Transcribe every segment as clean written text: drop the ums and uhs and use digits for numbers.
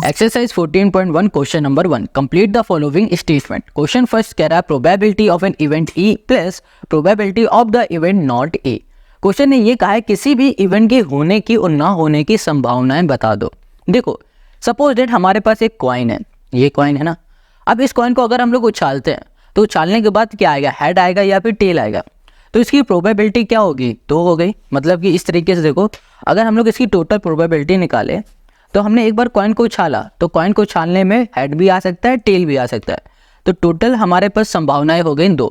Exercise 14.1 question number 1 complete the following statement. Question first कह रहा है probability of an event E plus probability of the event not a. Question ने ये कहा है किसी भी इवेंट के होने की और ना होने की संभावनाएं बता दो। देखो सपोज डेट हमारे पास एक कॉइन है, ये कॉइन है ना। अब इस कॉइन को अगर हम लोग उछालते हैं तो उछालने के बाद क्या आएगा, हेड आएगा या फिर टेल आएगा। तो इसकी प्रोबेबिलिटी क्या होगी, 2 हो गई। मतलब कि इस तरीके से देखो, अगर हम लोग इसकी टोटल प्रोबेबिलिटी निकाले तो हमने एक बार कॉइन को उछाला तो कॉइन को उछालने में हेड भी आ सकता है, टेल भी आ सकता है। तो टोटल हमारे पास संभावनाएं हो गई 2।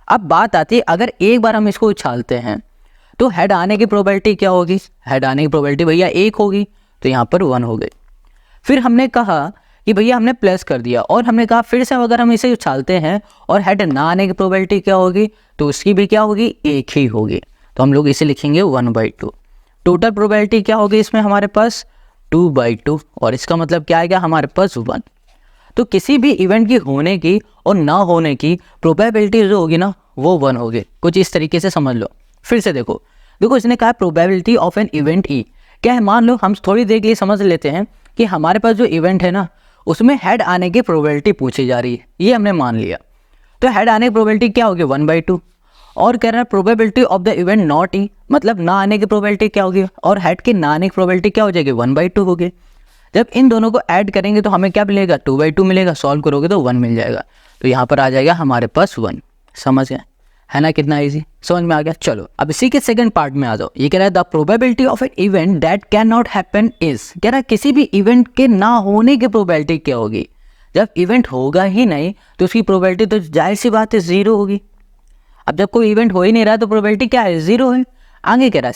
अब बात आती है अगर एक बार हम इसको उछालते हैं तो हेड आने की प्रोबेबिलिटी क्या होगी, हेड आने की प्रोबेबिलिटी भैया 1 होगी, तो यहाँ पर 1 हो गई। फिर हमने कहा कि भैया हमने प्लस कर दिया और हमने कहा फिर से अगर हम इसे उछालते हैं और हेड ना आने की प्रोबेबिलिटी क्या होगी, तो उसकी भी क्या होगी, 1 ही होगी। तो हम लोग इसे लिखेंगे 1/2। टोटल प्रोबेबिलिटी क्या होगी इसमें हमारे पास 2/2 और इसका मतलब क्या आएगा हमारे पास 1। तो किसी भी इवेंट की होने की और ना होने की प्रोबेबिलिटी जो होगी ना वो 1 होगी। कुछ इस तरीके से समझ लो। फिर से देखो इसने कहा probability of an event E. क्या है, मान लो हम थोड़ी देर के लिए समझ लेते हैं कि हमारे पास जो इवेंट है ना उसमें हेड आने की प्रोबेबिलिटी पूछी जा रही है, ये हमने मान लिया। तो हेड आने की प्रोबेबिलिटी क्या होगी 1/2 और कह रहा है probability of the event not E, मतलब ना आने की प्रोबेबिलिटी क्या होगी और हेड की ना आने की प्रोबेबिलिटी क्या हो जाएगी 1/2 होगी। जब इन दोनों को ऐड करेंगे तो हमें क्या मिलेगा 2/2 मिलेगा, सॉल्व करोगे तो 1 मिल जाएगा। तो यहाँ पर आ जाएगा हमारे पास 1। समझ गए है ना, कितना इजी, समझ में आ गया। चलो अब इसी के सेकंड पार्ट में आ जाओ। ये कह रहा है the probability of an event that can not happen is. कह रहा है किसी भी इवेंट के ना होने की प्रोबेबिलिटी क्या होगी। जब इवेंट होगा ही नहीं तो उसकी प्रोबेबिलिटी तो जाहिर सी बात है 0 होगी। अब जब कोई इवेंट हो ही नहीं रहा तो प्रोबेबिलिटी क्या है, 0 है। आगे कह रहा है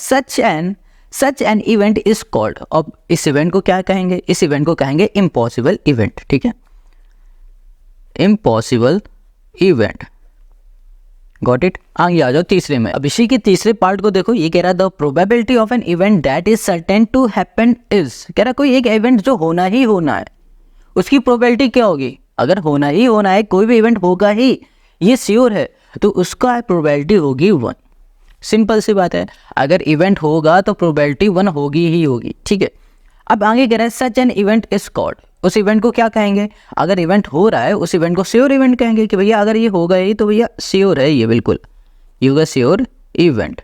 such an event is called. अब इस इवेंट को क्या कहेंगे, इस इवेंट को कहेंगे इम्पॉसिबल इवेंट। ठीक है, इम्पॉसिबल इवेंट, गॉट इट। आगे आ जाओ तीसरे में। अब इसी के तीसरे पार्ट को देखो। ये कह रहा है the probability of an event that is certain to happen is. कह रहा है कोई एक इवेंट जो होना ही होना है उसकी प्रोबेबिलिटी क्या होगी। अगर होना ही होना है, कोई भी इवेंट होगा ही, ये श्योर है, तो उसका प्रोबेबिलिटी होगी 1। सिंपल सी बात है, अगर इवेंट होगा तो प्रोबेबिलिटी 1 होगी ही होगी। ठीक है, अब आगे कह रहा है such an event is called. उस इवेंट को क्या कहेंगे, अगर इवेंट हो रहा है उस इवेंट को श्योर इवेंट कहेंगे कि भैया अगर ये होगा ही तो भैया श्योर है, ये बिल्कुल ये होगा श्योर इवेंट।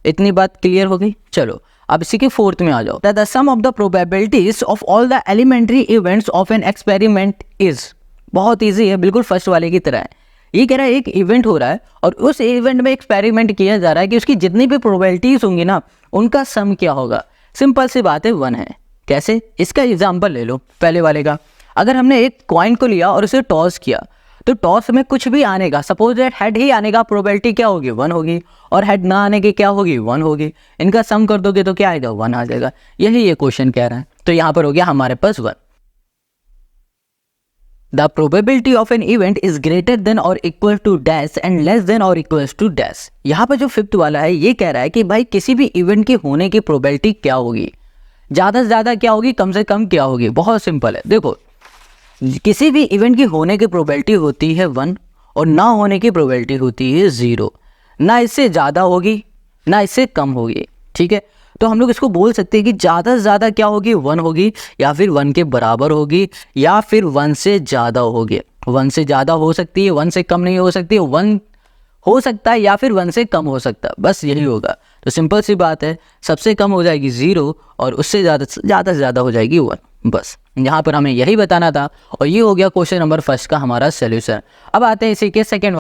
इतनी बात क्लियर हो गई। चलो अब इसी के फोर्थ में आ जाओ। The sum of the probabilities of all the elementary events of an experiment is. बहुत ईजी है, बिल्कुल फर्स्ट वाले की तरह है। ये कह रहा है एक इवेंट हो रहा है और उस इवेंट में एक्सपेरिमेंट किया जा रहा है कि उसकी जितनी भी प्रोबेबिलिटीज होंगी ना उनका सम क्या होगा। सिंपल सी बात है 1 है। कैसे, इसका एग्जांपल ले लो पहले वाले का। अगर हमने एक कॉइन को लिया और उसे टॉस किया तो टॉस में कुछ भी आने का, सपोज दैट हेड ही आने का प्रोबेबिलिटी क्या होगी 1 होगी और हेड ना आने की क्या होगी 1 होगी। इनका सम कर दोगे तो क्या आएगा 1 आ जाएगा। यही ये क्वेश्चन कह रहा है। तो यहाँ पर हो गया हमारे पास 1। The probability of an event is greater than or equal to dash and less than or equals to dash। यहाँ पर जो 5th वाला है ये कह रहा है कि भाई किसी भी इवेंट के होने की प्रोबेबिलिटी क्या होगी, ज़्यादा से ज़्यादा क्या होगी, कम से कम क्या होगी। बहुत सिंपल है, देखो किसी भी इवेंट की होने की प्रोबेबिलिटी होती है 1 और ना होने की प्रोबेबिलिटी होती है 0। ना इससे ज़्यादा होगी ना इससे कम होगी। ठीक है, तो हम लोग इसको बोल सकते हैं कि ज़्यादा से ज़्यादा क्या होगी 1 होगी या फिर 1 के बराबर होगी या फिर 1 से ज़्यादा होगी। 1 से ज़्यादा हो सकती है, 1 से कम नहीं हो सकती, 1 हो सकता है या फिर 1 से कम हो सकता है, बस यही होगा। तो सिंपल सी बात है, सबसे कम हो जाएगी 0 और उससे ज़्यादा से ज़्यादा हो जाएगी 1। बस यहाँ पर हमें यही बताना था और ये हो गया क्वेश्चन नंबर 1 का हमारा सोल्यूशन। अब आते हैं इसी के second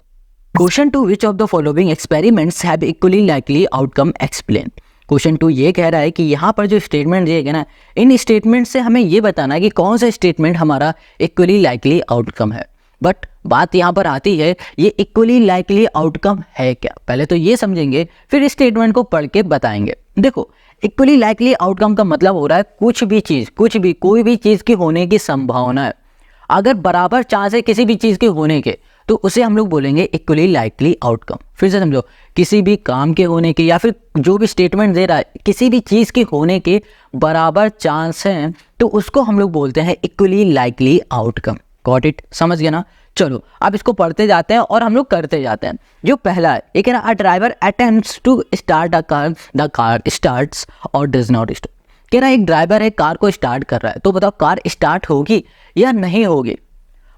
question. To which of the following experiments have equally likely outcome explain. Question 2 ये कह रहा है कि यहाँ पर जो स्टेटमेंट दिए गए ना, इन स्टेटमेंट से हमें ये बताना है कि कौन सा स्टेटमेंट हमारा इक्वली लाइकली आउटकम है। बट बात यहाँ पर आती है ये इक्वली लाइकली आउटकम है क्या, पहले तो ये समझेंगे फिर स्टेटमेंट को पढ़ के बताएंगे। देखो इक्वली लाइकली आउटकम का मतलब हो रहा है कुछ भी चीज़, कुछ भी कोई भी चीज़ की होने की संभावना है, अगर बराबर चांस है किसी भी चीज़ के होने के तो उसे हम लोग बोलेंगे इक्वली लाइकली आउटकम। फिर से समझो, किसी भी काम के होने के या फिर जो भी स्टेटमेंट दे रहा है किसी भी चीज़ के होने के बराबर चांस हैं तो उसको हम लोग बोलते हैं equally likely outcome. Got it, समझ गया ना। चलो अब इसको पढ़ते जाते हैं और हम लोग करते जाते हैं। जो पहला है ये कह रहा है a driver attempts to start a car, the car starts और डज नॉट स्टार्ट। कह रहा है एक ड्राइवर है कार को स्टार्ट कर रहा है, तो बताओ कार स्टार्ट होगी या नहीं होगी।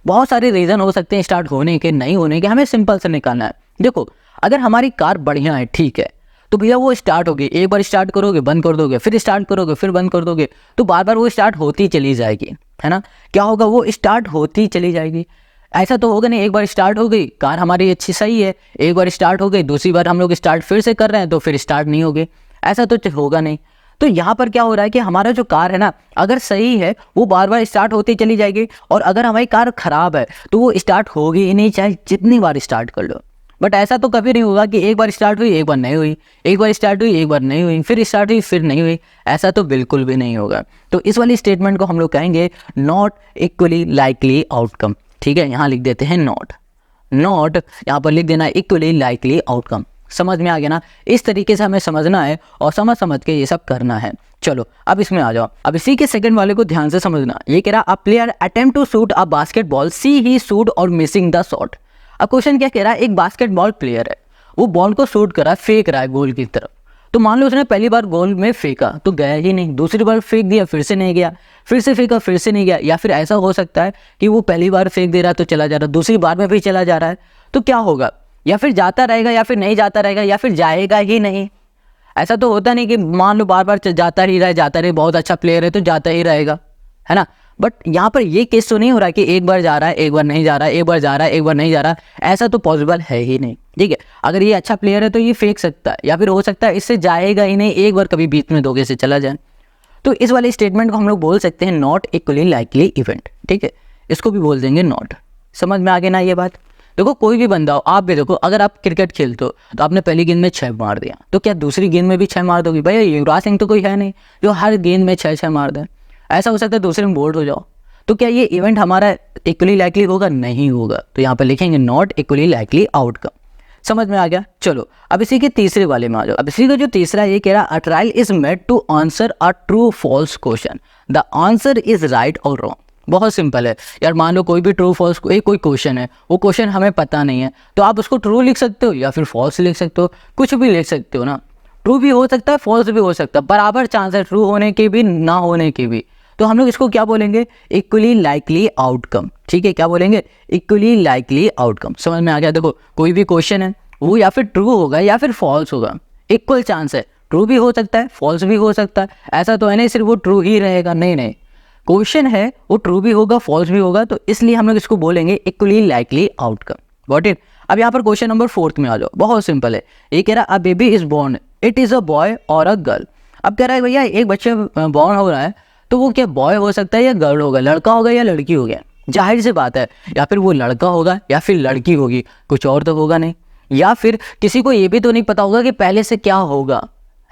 बहुत सारे रीज़न हो सकते हैं स्टार्ट होने के, नहीं होने के, हमें सिंपल से निकालना है। देखो अगर हमारी कार बढ़िया है, ठीक है, तो भैया वो स्टार्ट होगी। एक बार स्टार्ट करोगे बंद कर दोगे, फिर स्टार्ट करोगे फिर बंद कर दोगे, तो बार बार वो स्टार्ट होती चली जाएगी, है ना। क्या होगा, वो स्टार्ट होती चली जाएगी। ऐसा तो होगा नहीं एक बार स्टार्ट हो गई कार हमारी अच्छी सही है, एक बार स्टार्ट हो गई, दूसरी बार हम लोग स्टार्ट फिर से कर रहे हैं तो फिर स्टार्ट नहीं होगी, ऐसा तो होगा नहीं। तो यहाँ पर क्या हो रहा है कि हमारा जो कार है ना, अगर सही है वो बार बार स्टार्ट होती चली जाएगी, और अगर हमारी कार ख़राब है तो वो स्टार्ट होगी ही नहीं, चाहे जितनी बार स्टार्ट कर लो। बट ऐसा तो कभी नहीं होगा कि एक बार स्टार्ट हुई एक बार नहीं हुई, एक बार स्टार्ट हुई एक बार नहीं हुई, फिर स्टार्ट हुई फिर नहीं हुई, ऐसा तो बिल्कुल भी नहीं होगा। तो इस वाली स्टेटमेंट को हम लोग कहेंगे नॉट इक्वली लाइकली आउटकम। ठीक है, यहाँ लिख देते हैं नॉट, यहाँ पर लिख देना इक्वली लाइकली आउटकम। समझ में आ गया ना। इस तरीके से हमें समझना है और समझ के ये सब करना है। चलो अब इसमें आ जाओ। अब इसी के सेकंड वाले को ध्यान से समझना। ये कह रहा a player attempt to shoot a basketball, she he shoot और मिसिंग द शॉट। अब क्वेश्चन क्या कह रहा है, एक बास्केटबॉल प्लेयर है, वो बॉल को शूट कर रहा है, फेंक रहा है गोल की तरफ। तो मान लो उसने पहली बार गोल में फेंका तो गया ही नहीं, दूसरी बार फेंक दिया फिर से नहीं गया, फिर से फेंका फिर से नहीं गया, या फिर ऐसा हो सकता है कि वो पहली बार फेंक दे रहा है तो चला जा रहा है, दूसरी बार में भी चला जा रहा है। तो क्या होगा, या फिर जाता रहेगा या फिर नहीं जाता रहेगा, या फिर जाएगा ही नहीं। ऐसा तो होता नहीं कि मान लो बार बार जाता रहे, बहुत अच्छा प्लेयर है तो जाता ही रहेगा, है ना। बट यहाँ पर ये केस तो नहीं हो रहा कि एक बार जा रहा है एक बार नहीं जा रहा है, एक बार जा रहा है एक बार नहीं जा रहा, ऐसा तो पॉसिबल है ही नहीं। ठीक है, अगर ये अच्छा प्लेयर है तो ये फेंक सकता है, या फिर हो सकता है इससे जाएगा ही नहीं, एक बार कभी बीच में धोखे से चला जाए। तो इस वाले स्टेटमेंट को हम लोग बोल सकते हैं नॉट इक्वली लाइकली इवेंट। ठीक है, इसको भी बोल देंगे नॉट। समझ में आ गया ना ये बात। देखो कोई भी बंदा हो, आप भी देखो, अगर आप क्रिकेट खेलते हो तो आपने पहली गेंद में 6 मार दिया, तो क्या दूसरी गेंद में भी 6 मार दोगे? भैया युवराज सिंह तो कोई है नहीं जो हर गेंद में 6 मार दे। ऐसा हो सकता है दूसरे में बोल्ड हो जाओ, तो क्या ये इवेंट हमारा इक्वली लाइकली होगा? नहीं होगा। तो यहाँ पर लिखेंगे नॉट इक्वली लाइकली आउटकम। समझ में आ गया। चलो अब इसी के तीसरे वाले में आ जाओ। अब इसी का जो तीसरा ये कह रहा a trial is made to answer a true false question, the answer is right और रॉन्ग। बहुत सिंपल है यार, मान लो कोई भी ट्रू फॉल्स कोई क्वेश्चन है, वो क्वेश्चन हमें पता नहीं है, तो आप उसको ट्रू लिख सकते हो या फिर फॉल्स लिख सकते हो, कुछ भी लिख सकते हो ना। ट्रू भी हो सकता है फॉल्स भी हो सकता है, बराबर चांस है ट्रू होने के भी ना होने के भी। तो हम लोग इसको क्या बोलेंगे, इक्वली लाइकली आउटकम। ठीक है, क्या बोलेंगे, इक्वली लाइकली आउटकम। समझ में आ गया। देखो कोई भी क्वेश्चन है वो या फिर ट्रू होगा या फिर फॉल्स होगा, इक्वल चांस है, ट्रू भी हो सकता है फॉल्स भी हो सकता है। ऐसा तो है नहीं सिर्फ वो ट्रू ही रहेगा, नहीं, क्वेश्चन है वो ट्रू भी होगा फॉल्स भी होगा, तो इसलिए हम लोग इसको बोलेंगे equally likely outcome. Got it. अब यहाँ पर क्वेश्चन नंबर 4 में आ जाओ। बहुत सिंपल है, ये कह रहा a baby is born, it is a boy और अ गर्ल। अब कह रहा है भैया एक बच्चा बॉर्न हो रहा है, तो वो क्या बॉय हो सकता है या गर्ल होगा, लड़का होगा या लड़की होगा? जाहिर सी बात है, या फिर वो लड़का होगा या फिर लड़की होगी, कुछ और तो होगा नहीं। या फिर किसी को ये भी तो नहीं पता होगा कि पहले से क्या होगा,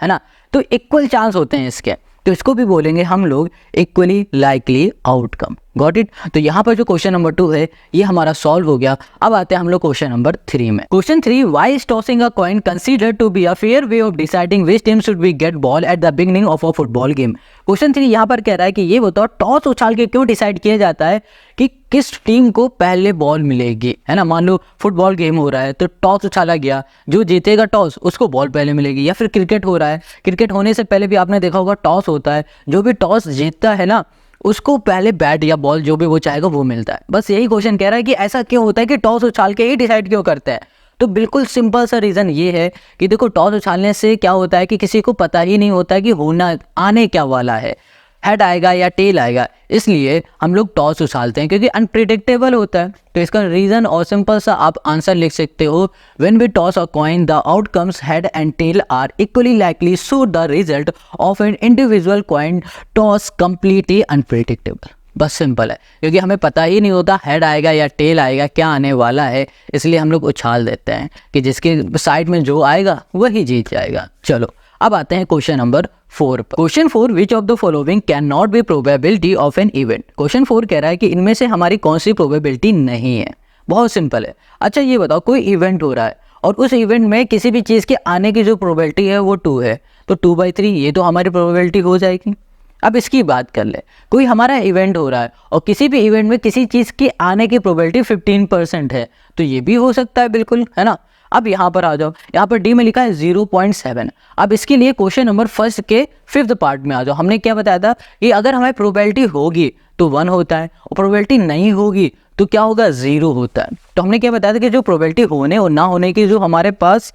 है ना। तो इक्वल चांस होते हैं इसके, तो इसको भी बोलेंगे हम लोग equally likely outcome. Got it. तो यहाँ पर जो क्वेश्चन नंबर 2 है ये हमारा सॉल्व हो गया। अब आते हैं हम लोग क्वेश्चन नंबर 3 में। Question 3, why is tossing a coin considered to be a fair way of deciding which team should be get ball at the beginning of a football game. Question 3 यहाँ पर कह रहा है कि ये बताओ टॉस उछाल के क्यों डिसाइड किया जाता है कि किस टीम को पहले बॉल मिलेगी, है ना। मान लो फुटबॉल गेम हो रहा है तो टॉस उछाला गया, जो जीतेगा टॉस उसको बॉल पहले मिलेगी। या फिर क्रिकेट हो रहा है, क्रिकेट होने से पहले भी आपने देखा होगा टॉस होता है, जो भी टॉस जीतता है ना उसको पहले बैट या बॉल जो भी वो चाहेगा वो मिलता है। बस यही क्वेश्चन कह रहा है कि ऐसा क्यों होता है कि टॉस उछाल के ही डिसाइड क्यों करते हैं। तो बिल्कुल सिंपल सा रीज़न ये है कि देखो टॉस उछालने से क्या होता है कि किसी को पता ही नहीं होता कि होना आने क्या वाला है, हेड आएगा या टेल आएगा, इसलिए हम लोग टॉस उछालते हैं क्योंकि अनप्रिडिक्टेबल होता है। तो इसका रीज़न और सिंपल सा आप आंसर लिख सकते हो, when we toss a coin the outcomes head and tail are equally likely so the result of an individual coin toss completely unpredictable. बस सिंपल है, क्योंकि हमें पता ही नहीं होता हेड आएगा या टेल आएगा, क्या आने वाला है, इसलिए हम लोग उछाल देते हैं कि जिसके साइड में जो आएगा वही जीत जाएगा। चलो अब आते हैं क्वेश्चन नंबर 4 पर। Question 4, which of the following can not be probability of an event. Question 4 कह रहा है कि इनमें से हमारी कौन सी प्रोबेबिलिटी नहीं है। बहुत सिंपल है। अच्छा ये बताओ कोई इवेंट हो रहा है और उस इवेंट में किसी भी चीज़ के आने की जो प्रोबेबिलिटी है वो 2 है, तो 2/3 ये तो हमारी प्रोबेबिलिटी हो जाएगी। अब इसकी बात कर ले, कोई हमारा इवेंट हो रहा है और किसी भी इवेंट में किसी चीज़ के आने की प्रोबेबिलिटी 15% है, तो ये भी हो सकता है बिल्कुल, है ना। अब यहाँ पर आ जाओ, यहाँ पर डी में लिखा है 0.7। अब इसके लिए क्वेश्चन नंबर फर्स्ट के 5th पार्ट में आ जाओ। हमने क्या बताया था कि अगर हमारी प्रोबेबिलिटी होगी तो 1 होता है और प्रोबेबिलिटी नहीं होगी तो क्या होगा, 0 होता है। तो हमने क्या बताया था कि जो प्रोबेबिलिटी होने और ना होने की जो हमारे पास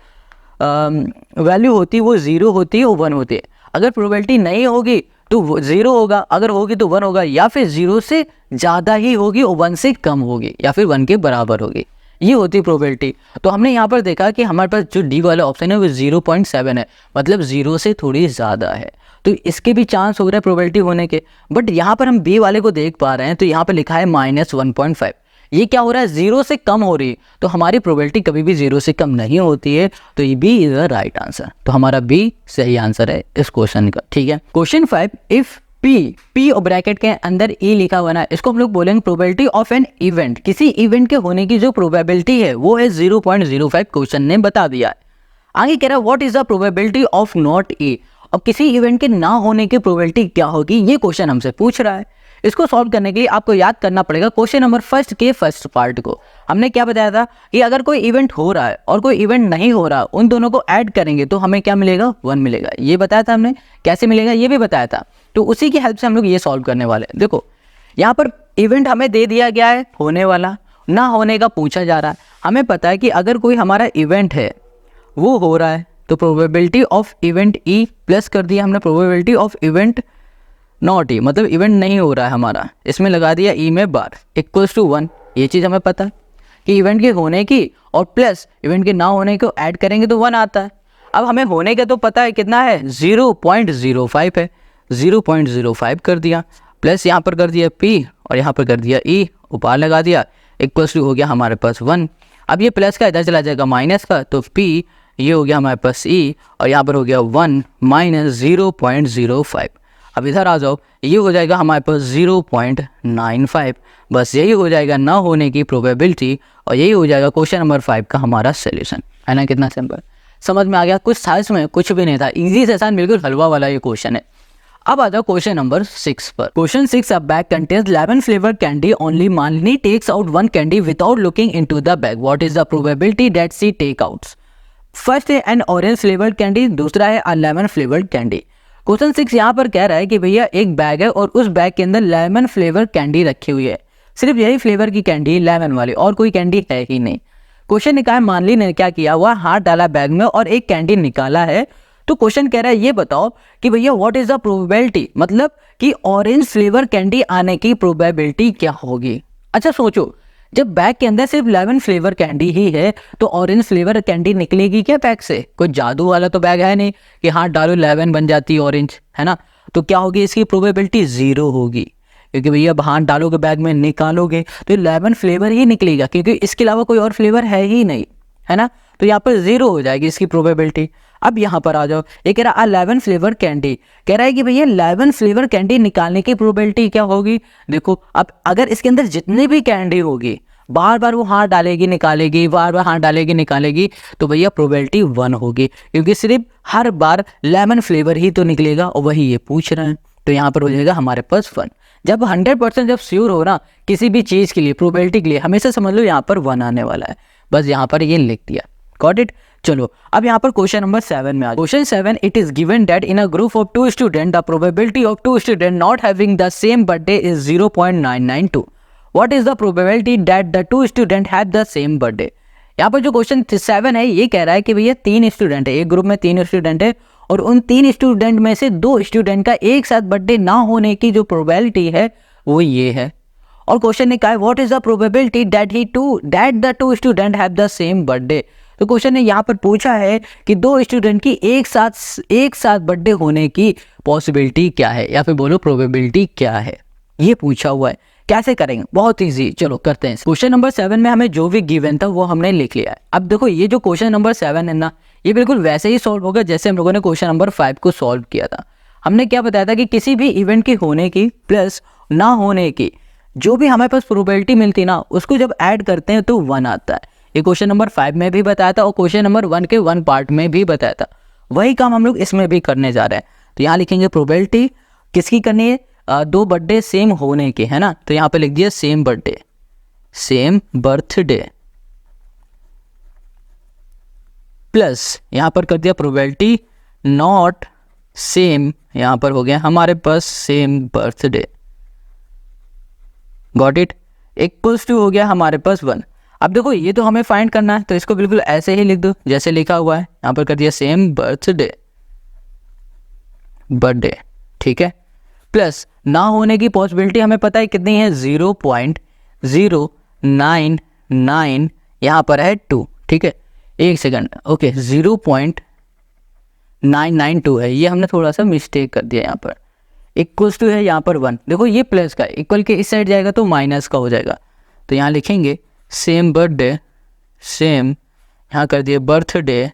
वैल्यू होती है वो 0 होती है और 1 होती है। अगर प्रोबेबिलिटी नहीं होगी तो 0 होगा, अगर होगी तो 1 होगा, या फिर 0 से ज़्यादा ही होगी और 1 से कम होगी, या फिर 1 के बराबर होगी। ये होती है प्रोबेबिलिटी। तो हमने यहाँ पर देखा कि हमारे पास जो डी वाला ऑप्शन है वो 0.7 है, मतलब 0 से थोड़ी ज़्यादा है, तो इसके भी चांस हो रहा है प्रोबेबिलिटी होने के। बट यहाँ पर हम बी वाले को देख पा रहे हैं, तो यहाँ पर लिखा है -1.5। ये क्या हो रहा है, 0 से कम हो रही है, तो हमारी प्रोबेबिलिटी कभी भी 0 से कम नहीं होती है, तो ये B is the right answer. तो हमारा बी सही आंसर है इस क्वेश्चन का। ठीक है, क्वेश्चन 5, इफ पी और ब्रैकेट के अंदर ई लिखा हुआ ना, इसको हम लोग बोलेंगे प्रोबेबिलिटी ऑफ एन इवेंट। किसी इवेंट के होने की जो प्रोबेबिलिटी है वो है 0.05, क्वेश्चन ने बता दिया है। आगे कह रहा है what is the probability of not a. अब किसी इवेंट के ना होने की प्रोबेबिलिटी क्या होगी, ये क्वेश्चन हमसे पूछ रहा है। इसको सॉल्व करने के लिए आपको याद करना पड़ेगा क्वेश्चन नंबर फर्स्ट के फर्स्ट पार्ट को। हमने क्या बताया था कि अगर कोई इवेंट हो रहा है और कोई इवेंट नहीं हो रहा, उन दोनों को ऐड करेंगे तो हमें क्या मिलेगा, 1 मिलेगा। ये बताया था हमने, कैसे मिलेगा ये भी बताया था। तो उसी की हेल्प से हम लोग ये सॉल्व करने वाले हैं। देखो यहाँ पर इवेंट हमें दे दिया गया है होने वाला, ना होने का पूछा जा रहा है। हमें पता है कि अगर कोई हमारा इवेंट है वो हो रहा है तो probability of event E plus कर दिया हमने probability of event not E, मतलब इवेंट नहीं हो रहा है हमारा, इसमें लगा दिया ई में बार इक्वल्स टू 1। ये चीज़ हमें पता है कि इवेंट के होने की और प्लस इवेंट के ना होने को ऐड करेंगे तो 1 आता है। अब हमें होने का तो पता है कितना है, 0.05 है, 0.05 कर दिया, प्लस यहाँ पर कर दिया पी और यहाँ पर कर दिया ई, ऊपर लगा दिया, इक्वल्स टू हो गया हमारे पास 1। अब ये प्लस का इधर चला जाएगा माइनस का, तो पी ये हो गया हमारे पास ई और यहाँ पर हो गया 1 माइनस 0.05। अब इधर आ जाओ, ये हो जाएगा हमारे पास 0.95। बस यही हो जाएगा ना होने की प्रोबेबिलिटी और यही हो जाएगा क्वेश्चन नंबर 5 का हमारा सोल्यूशन। है ना, कितना सिंपल, समझ में आ गया। कुछ था इसमें, कुछ भी नहीं था, इजी से आसान, बिल्कुल हलवा वाला ये क्वेश्चन है। अब आ जाओ क्वेश्चन नंबर 6 पर। Question 6, a bag contains 11 flavour candy, only Malini takes out 1 candy without looking into the bag, what is the probability that she take outs. First है एन ऑरेंज फ्लेवर्ड कैंडी, दूसरा है a lemon flavoured candy. Question 6 यहाँ पर कह रहा है कि भैया एक बैग है और उस बैग के अंदर लेमन फ्लेवर कैंडी रखी हुई है, सिर्फ यही फ्लेवर की कैंडी लेमन वाली, और कोई कैंडी है ही नहीं। क्वेश्चन ने कहा मानली ने क्या किया हुआ, हाथ डाला बैग में और एक कैंडी निकाला है। तो क्वेश्चन कह रहा है ये बताओ कि भैया व्हाट इज द प्रोबेबिलिटी, मतलब कि ऑरेंज फ्लेवर कैंडी आने की प्रोबेबिलिटी क्या होगी। अच्छा सोचो, जब बैग के अंदर सिर्फ 11 फ्लेवर कैंडी ही है तो ऑरेंज फ्लेवर कैंडी निकलेगी क्या बैग से, कोई जादू वाला तो बैग है नहीं कि हाथ डालो 11 बन जाती है ऑरेंज, है ना। तो क्या होगी, इसकी प्रोबेबिलिटी 0 होगी, क्योंकि भैया अब हाथ डालोगे बैग में निकालोगे तो 11 फ्लेवर ही निकलेगा, क्योंकि इसके अलावा कोई और फ्लेवर है ही नहीं, है ना। तो यहाँ पर 0 हो जाएगी इसकी प्रोबेबिलिटी। अब यहाँ पर आ जाओ, ये कह रहा 11 फ्लेवर कैंडी, कह रहा है कि भैया 11 फ्लेवर कैंडी निकालने की प्रोबेबिलिटी क्या होगी। देखो अब अगर इसके अंदर जितनी भी कैंडी होगी, बार बार वो हाथ डालेगी निकालेगी, बार बार हाथ डालेगी निकालेगी, तो भैया प्रोबेबिलिटी 1 होगी, क्योंकि सिर्फ हर बार लेमन फ्लेवर ही तो निकलेगा और वही ये पूछ रहे हैं। तो यहाँ पर हो जाएगा हमारे पास 1। जब 100% जब श्योर हो ना किसी भी चीज़ के लिए, प्रोबेबिलिटी के लिए, हमेशा समझ लो यहाँ पर 1 आने वाला है। बस यहाँ पर ये लिख दिया, गॉट इट। चलो अब यहाँ पर क्वेश्चन नंबर 7 में आ। Question 7, it is given that in a group of 2 student the probability of 2 student not having the same birthday is 0.992। What is the probability that the 2 student have the same birthday. यहाँ पर जो question 7 है ये कह रहा है कि भैया 3 स्टूडेंट है, एक ग्रुप में 3 स्टूडेंट है और उन 3 स्टूडेंट में से 2 स्टूडेंट का एक साथ बर्थडे ना होने की जो प्रोबेबिलिटी है वो ये है। और क्वेश्चन ने कहा what is the probability that the 2 student have the same birthday. तो क्वेश्चन ने यहाँ पर पूछा है कि 2 स्टूडेंट की एक साथ बर्थडे होने की पॉसिबिलिटी क्या है, या फिर बोलो प्रोबेबिलिटी क्या है, ये पूछा हुआ है। कैसे करेंगे, बहुत इजी, चलो करते हैं। क्वेश्चन नंबर 7 में हमें जो भी गिवन था वो हमने लिख लिया है। अब देखो ये जो क्वेश्चन नंबर 7 है ना, ये बिल्कुल वैसे ही सॉल्व होगा जैसे हम लोगों ने क्वेश्चन नंबर 5 को सॉल्व किया था। हमने क्या बताया था कि किसी भी इवेंट की होने की प्लस ना होने की जो भी हमारे पास प्रोबेबिलिटी मिलती ना, उसको जब ऐड करते हैं तो 1 आता है। ये क्वेश्चन नंबर 5 में भी बताया था और क्वेश्चन नंबर 1 के 1 पार्ट में भी बताया था। वही काम हम लोग इसमें भी करने जा रहे हैं। तो यहाँ लिखेंगे प्रोबेबिलिटी किसकी करनी है, 2 बर्थडे सेम होने के, है ना। तो यहाँ पे लिख दिया same birthday, same birthday. Plus यहाँ पर कर दिया प्रोबेबिलिटी नॉट सेम, यहाँ पर हो गया हमारे पास same birthday, got it, equals to हो गया हमारे पास 1। अब देखो ये तो हमें फाइंड करना है, तो इसको बिल्कुल ऐसे ही लिख दो जैसे लिखा हुआ है, यहाँ पर कर दिया सेम बर्थडे, ठीक है। प्लस ना होने की पॉसिबिलिटी हमें पता है कितनी है, 0.099, यहाँ पर है 2, ठीक है, एक सेकंड, ओके 0.992 है, ये हमने थोड़ा सा मिस्टेक कर दिया यहाँ पर, इक्वल्स टू है यहाँ पर 1। देखो ये प्लस का इक्वल के इस साइड जाएगा तो माइनस का हो जाएगा, तो यहाँ लिखेंगे सेम बर्थडे, सेम यहाँ कर दिए बर्थडे,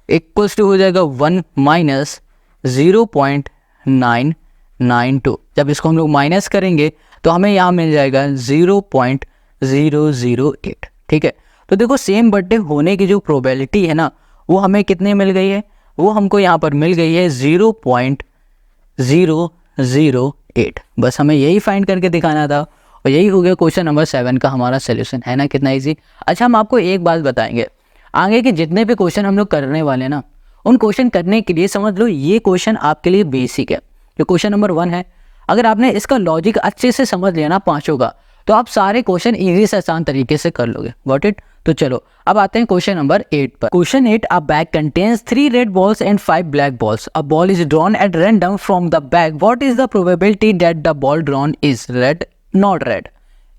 इक्वल्स टू हो जाएगा 1 माइनस 0.992। जब इसको हम लोग माइनस करेंगे तो हमें यहाँ मिल जाएगा 0.008, ठीक है। तो देखो सेम बर्थडे होने की जो प्रोबेबिलिटी है ना, वो हमें कितने मिल गई है, वो हमको यहाँ पर मिल गई है 0.008। बस हमें यही फाइंड करके दिखाना था, और यही हो गया क्वेश्चन नंबर 7 का हमारा सोल्यूशन, है ना, कितना इजी। अच्छा हम आपको एक बात बताएंगे, आगे के जितने भी क्वेश्चन हम लोग करने वाले हैं ना, उन क्वेश्चन करने के लिए समझ लो ये क्वेश्चन आपके लिए बेसिक है। जो क्वेश्चन नंबर 1 है, अगर आपने इसका लॉजिक अच्छे से समझ लिया ना पांचों का, तो आप सारे क्वेश्चन इजी से आसान तरीके से कर लोगे, गॉट इट। तो चलो अब आते हैं क्वेश्चन नंबर 8 पर। Question 8, a bag contains 3 red balls and 5 black balls, a ball is drawn at random from the bag, what is the probability that the ball drawn is red not red.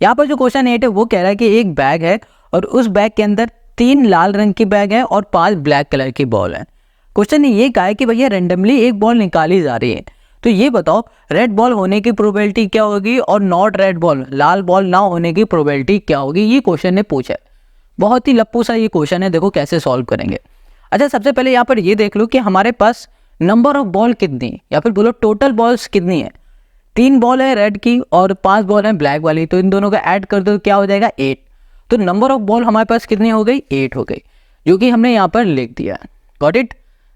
यहाँ पर जो question 8 है वो कह रहा है कि एक बैग है और उस बैग के अंदर 3 लाल रंग की बैग है और 5 ब्लैक कलर की बॉल है। क्वेश्चन ने ये कहा है कि भैया रेंडमली एक बॉल निकाली जा रही है, तो ये बताओ रेड बॉल होने की प्रोबेबिलिटी क्या होगी और not red ball, Lal ball ना होने की प्रोबेबिलिटी क्या होगी, ये क्वेश्चन ने पूछा है। बहुत ही लप्पू सा ये क्वेश्चन है, देखो कैसे सॉल्व करेंगे। अच्छा सबसे पहले यहाँ पर ये देख लो कि हमारे पास नंबर ऑफ बॉल कितनी है, या फिर बोलो टोटल बॉल्स कितनी है। 3 बॉल है रेड की और 5 बॉल है ब्लैक वाली, तो इन दोनों का ऐड कर दो तो क्या हो जाएगा 8। तो नंबर ऑफ बॉल हमारे पास कितनी हो गई, 8 हो गई, जो कि हमने यहाँ पर लिख दिया है, गॉट इट।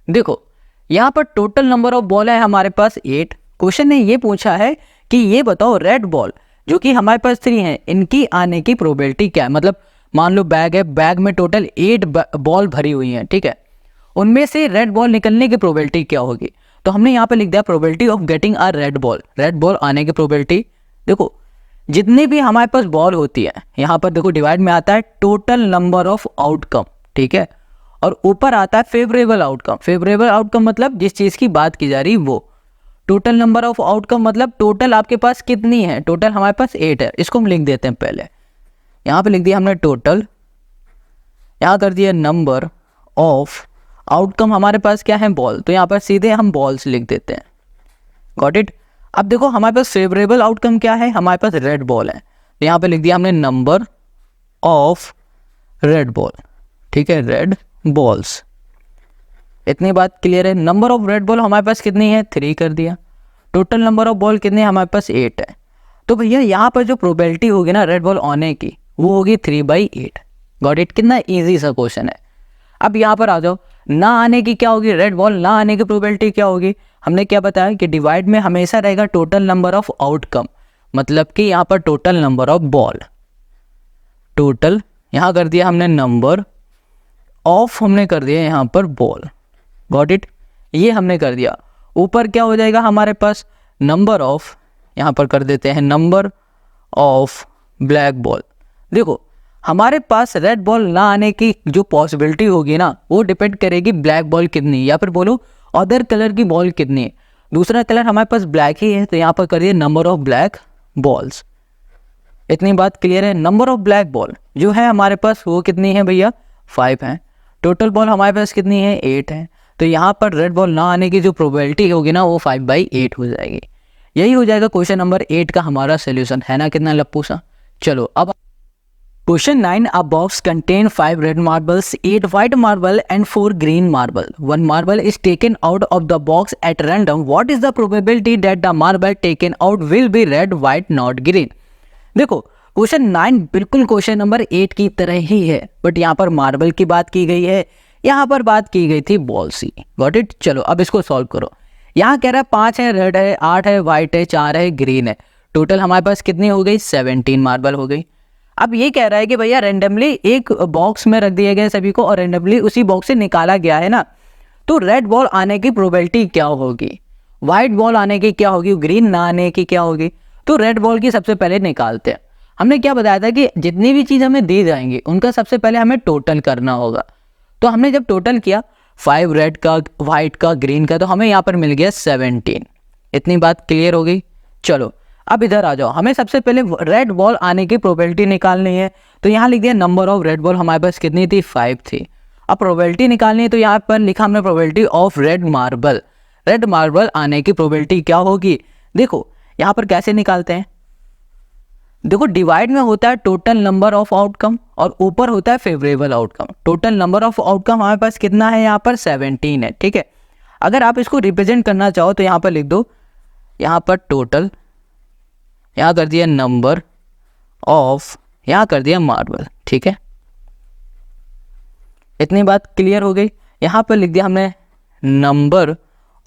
देखो यहाँ पर टोटल नंबर ऑफ बॉल है हमारे पास 8। क्वेश्चन ने ये पूछा है कि ये बताओ रेड बॉल जो कि हमारे पास 3 है, इनकी आने की प्रोबेबिलिटी क्या है। मतलब मान लो बैग है, बैग में टोटल 8 बॉल भरी हुई हैं, ठीक है, उनमें से रेड बॉल निकलने की प्रोबेबिलिटी क्या होगी। तो हमने यहाँ पे लिख दिया probability of getting a red ball, red ball आने की प्रोबेबिलिटी। देखो जितनी भी हमारे पास बॉल होती है, यहाँ पर देखो डिवाइड में आता है टोटल नंबर ऑफ आउटकम, ठीक है, और ऊपर आता है फेवरेबल आउटकम। फेवरेबल आउटकम मतलब जिस चीज़ की बात की जा रही वो। टोटल नंबर ऑफ आउटकम मतलब टोटल आपके पास कितनी है, टोटल हमारे पास 8 है। इसको हम लिख देते हैं पहले, यहाँ पे लिख दिया हमने टोटल, यहाँ कर दिया नंबर ऑफ आउटकम, हमारे पास क्या है बॉल, तो यहाँ पर सीधे हम बॉल्स लिख देते हैं, गॉट इट। अब देखो हमारे पास फेवरेबल आउटकम क्या है, हमारे पास रेड बॉल है, तो यहाँ पे लिख दिया हमने नंबर ऑफ रेड बॉल, ठीक है, रेड बॉल्स। इतनी बात क्लियर है। नंबर ऑफ रेड बॉल हमारे पास कितनी है, 3 कर दिया। टोटल नंबर ऑफ बॉल कितनी है हमारे पास 8 है। तो भैया यहाँ पर जो प्रोबेबिलिटी होगी ना रेड बॉल आने की, वो होगी 3/8, गॉट इट। कितना इजी सा क्वेश्चन है। अब यहाँ पर आ जाओ, ना आने की क्या होगी, रेड बॉल ना आने की प्रोबेबिलिटी क्या होगी। हमने क्या बताया कि डिवाइड में हमेशा रहेगा टोटल नंबर ऑफ आउटकम, मतलब कि यहाँ पर total number of ball, total यहाँ कर दिया हमने नंबर ऑफ, हमने कर दिया यहाँ पर बॉल, गॉट इट, ये हमने कर दिया। ऊपर क्या हो जाएगा हमारे पास नंबर ऑफ, यहाँ पर कर देते हैं नंबर ऑफ ब्लैक बॉल। देखो हमारे पास रेड बॉल ना आने की जो पॉसिबिलिटी होगी ना, वो डिपेंड करेगी ब्लैक बॉल कितनी, या फिर बोलो अदर कलर की बॉल कितनी है। दूसरा कलर हमारे पास ब्लैक ही है, तो यहाँ पर करिए नंबर ऑफ ब्लैक बॉल्स। इतनी बात क्लियर है। नंबर ऑफ ब्लैक बॉल जो है हमारे पास वो कितनी है भैया, 5 है। टोटल बॉल हमारे पास कितनी है, 8 है। तो यहाँ पर रेड बॉल ना आने की जो प्रोबेबिलिटी होगी ना, वो 5/8 हो जाएगी। यही हो जाएगा क्वेश्चन नंबर 8 का हमारा सोल्यूशन, है ना, कितना लप्पू सा। चलो अब question 9, a box contain 5 red marbles, 8 white marble and 4 green marble. One marble is taken out of the box at random. What is the probability that the marble taken out will be red, white, not green? देखो question 9 बिल्कुल question number 8 की तरह ही है, but यहाँ पर marble की बात की गई है, यहाँ पर बात की गई थी बॉल्स की, गॉट इट। चलो अब इसको सॉल्व करो। यहाँ कह रहा है 5 है रेड है, 8 है वाइट है, 4 है ग्रीन है। टोटल हमारे पास कितनी हो गई, 17 मार्बल हो गई। अब ये कह रहा है कि भैया रेंडमली एक बॉक्स में रख दिए गए सभी को और रेंडमली उसी बॉक्स से निकाला गया है ना, तो रेड बॉल आने की प्रोबेबिलिटी क्या होगी, व्हाइट बॉल आने की क्या होगी, ग्रीन ना आने की क्या होगी। तो रेड बॉल की सबसे पहले निकालते हैं। हमने क्या बताया था कि जितनी भी चीज़ हमें दी जाएंगी उनका सबसे पहले हमें टोटल करना होगा। तो हमने जब टोटल किया 5 रेड का, वाइट का, ग्रीन का, तो हमें यहाँ पर मिल गया 17। इतनी बात क्लियर हो गई। चलो अब इधर आ जाओ, हमें सबसे पहले रेड बॉल आने की प्रोबेबिलिटी निकालनी है। तो यहाँ लिख दिया नंबर ऑफ रेड बॉल हमारे पास कितनी थी, 5 थी। अब प्रोबेबिलिटी निकालनी है तो यहाँ पर लिखा हमने probability of red marble. Red marble आने की प्रोबेबिलिटी क्या होगी, देखो यहाँ पर कैसे निकालते हैं। देखो डिवाइड में होता है टोटल नंबर ऑफ आउटकम और ऊपर होता है favourable outcome. Total number of outcome हमारे पास कितना है, यहाँ पर 17 है, ठीक है। अगर आप इसको रिप्रेजेंट करना चाहो तो यहाँ पर लिख दो, यहाँ पर टोटल, यहाँ कर दिया नंबर ऑफ, यहाँ कर दिया मार्बल, ठीक है। इतनी बात क्लियर हो गई। यहाँ पर लिख दिया हमने नंबर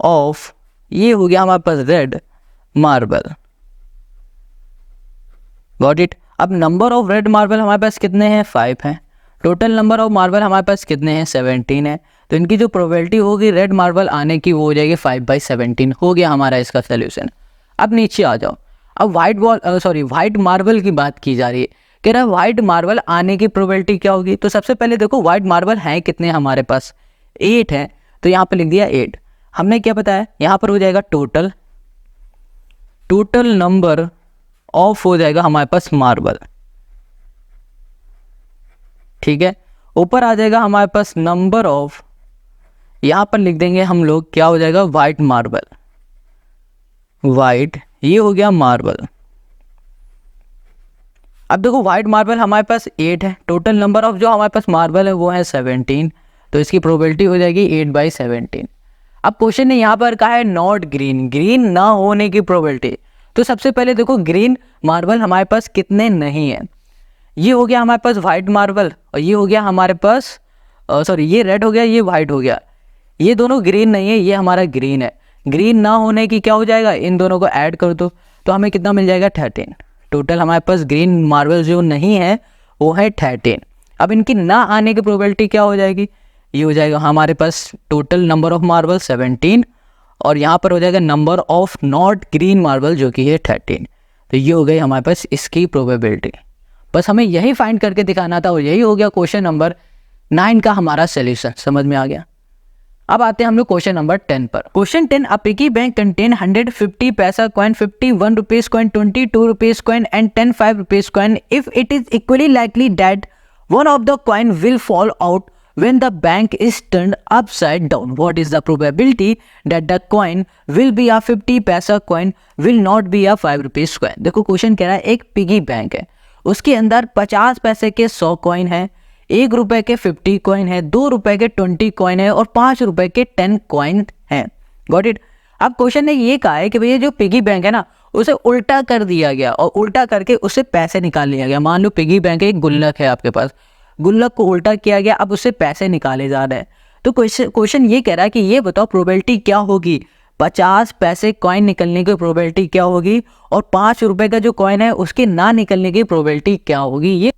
ऑफ, ये हो गया हमारे पास रेड मार्बल, गॉट इट। अब नंबर ऑफ रेड मार्बल हमारे पास कितने हैं, 5 हैं। टोटल नंबर ऑफ मार्बल हमारे पास कितने हैं, 17 है। तो इनकी जो प्रोबेबिलिटी होगी रेड मार्बल आने की वो हो जाएगी 5/17। हो गया हमारा इसका सोल्यूशन। अब नीचे आ जाओ, अब व्हाइट मार्बल की बात की जा रही है। कह रहा है व्हाइट मार्बल आने की प्रोबेबिलिटी क्या होगी। तो सबसे पहले देखो व्हाइट मार्बल हैं कितने हमारे पास, 8 है। तो यहाँ पर लिख दिया 8। हमने क्या बताया, यहाँ पर हो जाएगा टोटल नंबर ऑफ हो जाएगा हमारे पास मार्बल, ठीक है। ऊपर आ जाएगा हमारे पास नंबर ऑफ, यहाँ पर लिख देंगे हम लोग क्या हो जाएगा, व्हाइट मार्बल, व्हाइट, ये हो गया मार्बल। अब देखो व्हाइट मार्बल हमारे पास 8 है, टोटल नंबर ऑफ जो हमारे पास मार्बल है वो है 17। तो इसकी प्रोबेबिलिटी हो जाएगी 8/17। अब क्वेश्चन ने यहाँ पर कहा है नॉट ग्रीन, ग्रीन ना होने की प्रोबेबिलिटी। तो सबसे पहले देखो ग्रीन मार्बल हमारे पास कितने नहीं है। ये हो गया हमारे पास व्हाइट मार्बल और ये हो गया हमारे पास ये रेड हो गया, ये व्हाइट हो गया। ये दोनों ग्रीन नहीं है, ये हमारा ग्रीन है। ग्रीन ना होने की क्या हो जाएगा, इन दोनों को ऐड कर दो तो हमें कितना मिल जाएगा, 13। टोटल हमारे पास ग्रीन मार्बल जो नहीं है वो है 13। अब इनकी ना आने की प्रोबेबिलिटी क्या हो जाएगी, ये हो जाएगा हमारे पास टोटल नंबर ऑफ मार्बल 17 और यहाँ पर हो जाएगा number of not green marble जो कि है 13। तो ये हो गई हमारे पास इसकी प्रोबेबिलिटी। बस हमें यही फाइंड करके दिखाना था और यही हो गया क्वेश्चन नंबर 9 का हमारा सोल्यूशन। समझ में आ गया। अब आते हैं हम लोग क्वेश्चन नंबर 10 पर। क्वेश्चन 10, अ पिगी बैंक कंटेन 150 पैसा coin, 51 rupees coin, 22 rupees coin and 10 5 rupees coin. If it is equally likely that one of the coin will fall out when the bank is turned upside down, what is the probability that the coin will be a 50 पैसा coin, will not be a 5 rupees coin। देखो question कह रहा है एक piggy bank है, उसके अंदर 50 पैसे के 100 कॉइन है, 1 रुपए के 50 कॉइन है, 2 रुपए के 20 कॉइन है और 5 रुपए के 10 कॉइन है। Got it. अब क्वेश्चन ने ये कहा है कि भैया जो पिगी बैंक है ना उसे उल्टा कर दिया गया और उल्टा करके उससे पैसे निकाल लिया गया। मान लो पिगी बैंक एक गुल्लक है आपके पास, गुल्लक को उल्टा किया गया, अब उससे पैसे निकाले जा रहे हैं। तो क्वेश्चन ये कह रहा है कि ये बताओ प्रोबेबिलिटी क्या होगी, 50 पैसे कॉइन निकलने की प्रोबेबिलिटी क्या होगी और 5 रुपए का जो कॉइन है उसके ना निकलने की प्रोबेबिलिटी क्या होगी। ये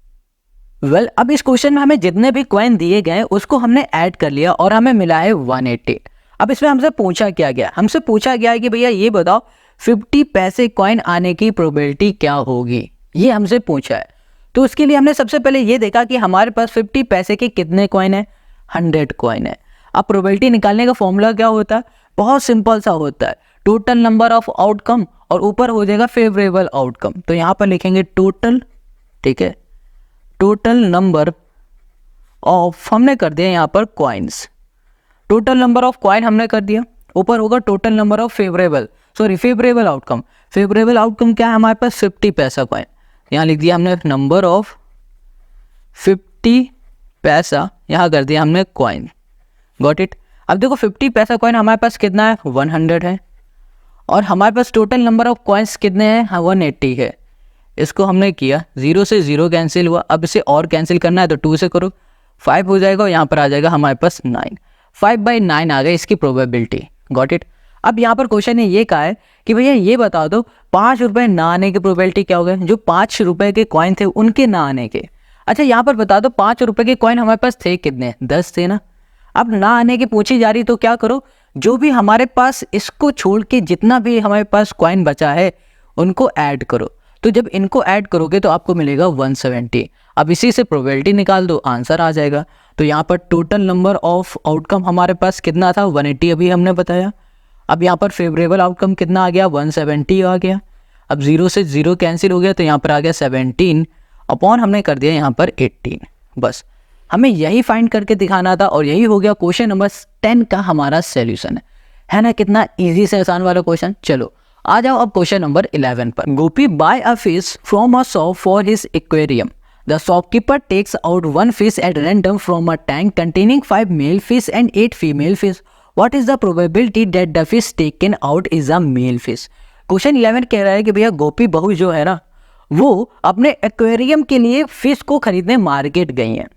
अब इस क्वेश्चन में हमें जितने भी कॉइन दिए गए उसको हमने ऐड कर लिया और हमें मिला है 180। अब इसमें हमसे पूछा क्या गया, हमसे पूछा गया है कि भैया ये बताओ 50 पैसे कॉइन आने की प्रोबेबिलिटी क्या होगी, ये हमसे पूछा है। तो उसके लिए हमने सबसे पहले ये देखा कि हमारे पास 50 पैसे के कितने कॉइन है, 100 कॉइन है। अब प्रोबेबिलिटी निकालने का फॉर्मूला क्या होता है, बहुत सिंपल सा होता है, टोटल नंबर ऑफ आउटकम और ऊपर हो जाएगा फेवरेबल आउटकम। तो यहाँ पर लिखेंगे टोटल, ठीक है, टोटल नंबर ऑफ, हमने कर दिया यहाँ पर coins, total number of coin हमने कर दिया, ऊपर होगा total number of favourable outcome. Favourable outcome क्या है हमारे पास, 50 पैसा कॉइन, यहाँ लिख दिया हमने नंबर ऑफ 50 पैसा, यहाँ कर दिया हमने कॉइन। Got it. अब देखो 50 पैसा कॉइन हमारे पास कितना है, 100 है और हमारे पास टोटल नंबर ऑफ कॉइन्स कितने हैं, 180 है। इसको हमने किया, 0 से 0 कैंसिल हुआ। अब इसे और कैंसिल करना है तो 2 से करो, 5 हो जाएगा और यहाँ पर आ जाएगा हमारे पास 9। 5/9 आ गई इसकी प्रोबेबिलिटी। Got it. अब यहाँ पर क्वेश्चन ने ये कहा है कि भैया ये बता दो 5 रुपए ना आने की प्रोबेबिलिटी क्या होगा, जो 5 रुपए के कॉइन थे उनके ना आने के। अच्छा यहाँ पर बता दो 5 रुपए के कॉइन हमारे पास थे कितने, 10 थे ना। अब ना आने की पूछी जा रही तो क्या करो, जो भी हमारे पास इसको छोड़ के जितना भी हमारे पास कॉइन बचा है उनको ऐड करो। तो जब इनको ऐड करोगे तो आपको मिलेगा 170। अब इसी से प्रोबेबिलिटी निकाल दो, आंसर आ जाएगा। तो यहाँ पर टोटल नंबर ऑफ आउटकम हमारे पास कितना था, 180 अभी हमने बताया। अब यहाँ पर फेवरेबल आउटकम कितना आ गया, 170 आ गया। अब 0 से 0 कैंसिल हो गया तो यहाँ पर आ गया 17 अपॉन हमने कर दिया यहाँ पर 18। बस हमें यही फाइंड करके दिखाना था और यही हो गया क्वेश्चन नंबर 10 का हमारा सॉल्यूशन है ना। कितना इजी से आसान वाला क्वेश्चन। चलो आ जाओ अब क्वेश्चन नंबर 11 पर। Gopi buy a fish from a shop for his aquarium. The shopkeeper takes out 1 fish at random from a tank containing 5 male fish and 8 female fish. What is the probability that the fish taken out is a male fish? Question 11 कह रहा है कि भैया गोपी बहू जो है ना वो अपने एक्वेरियम के लिए फिश को खरीदने मार्केट गई हैं।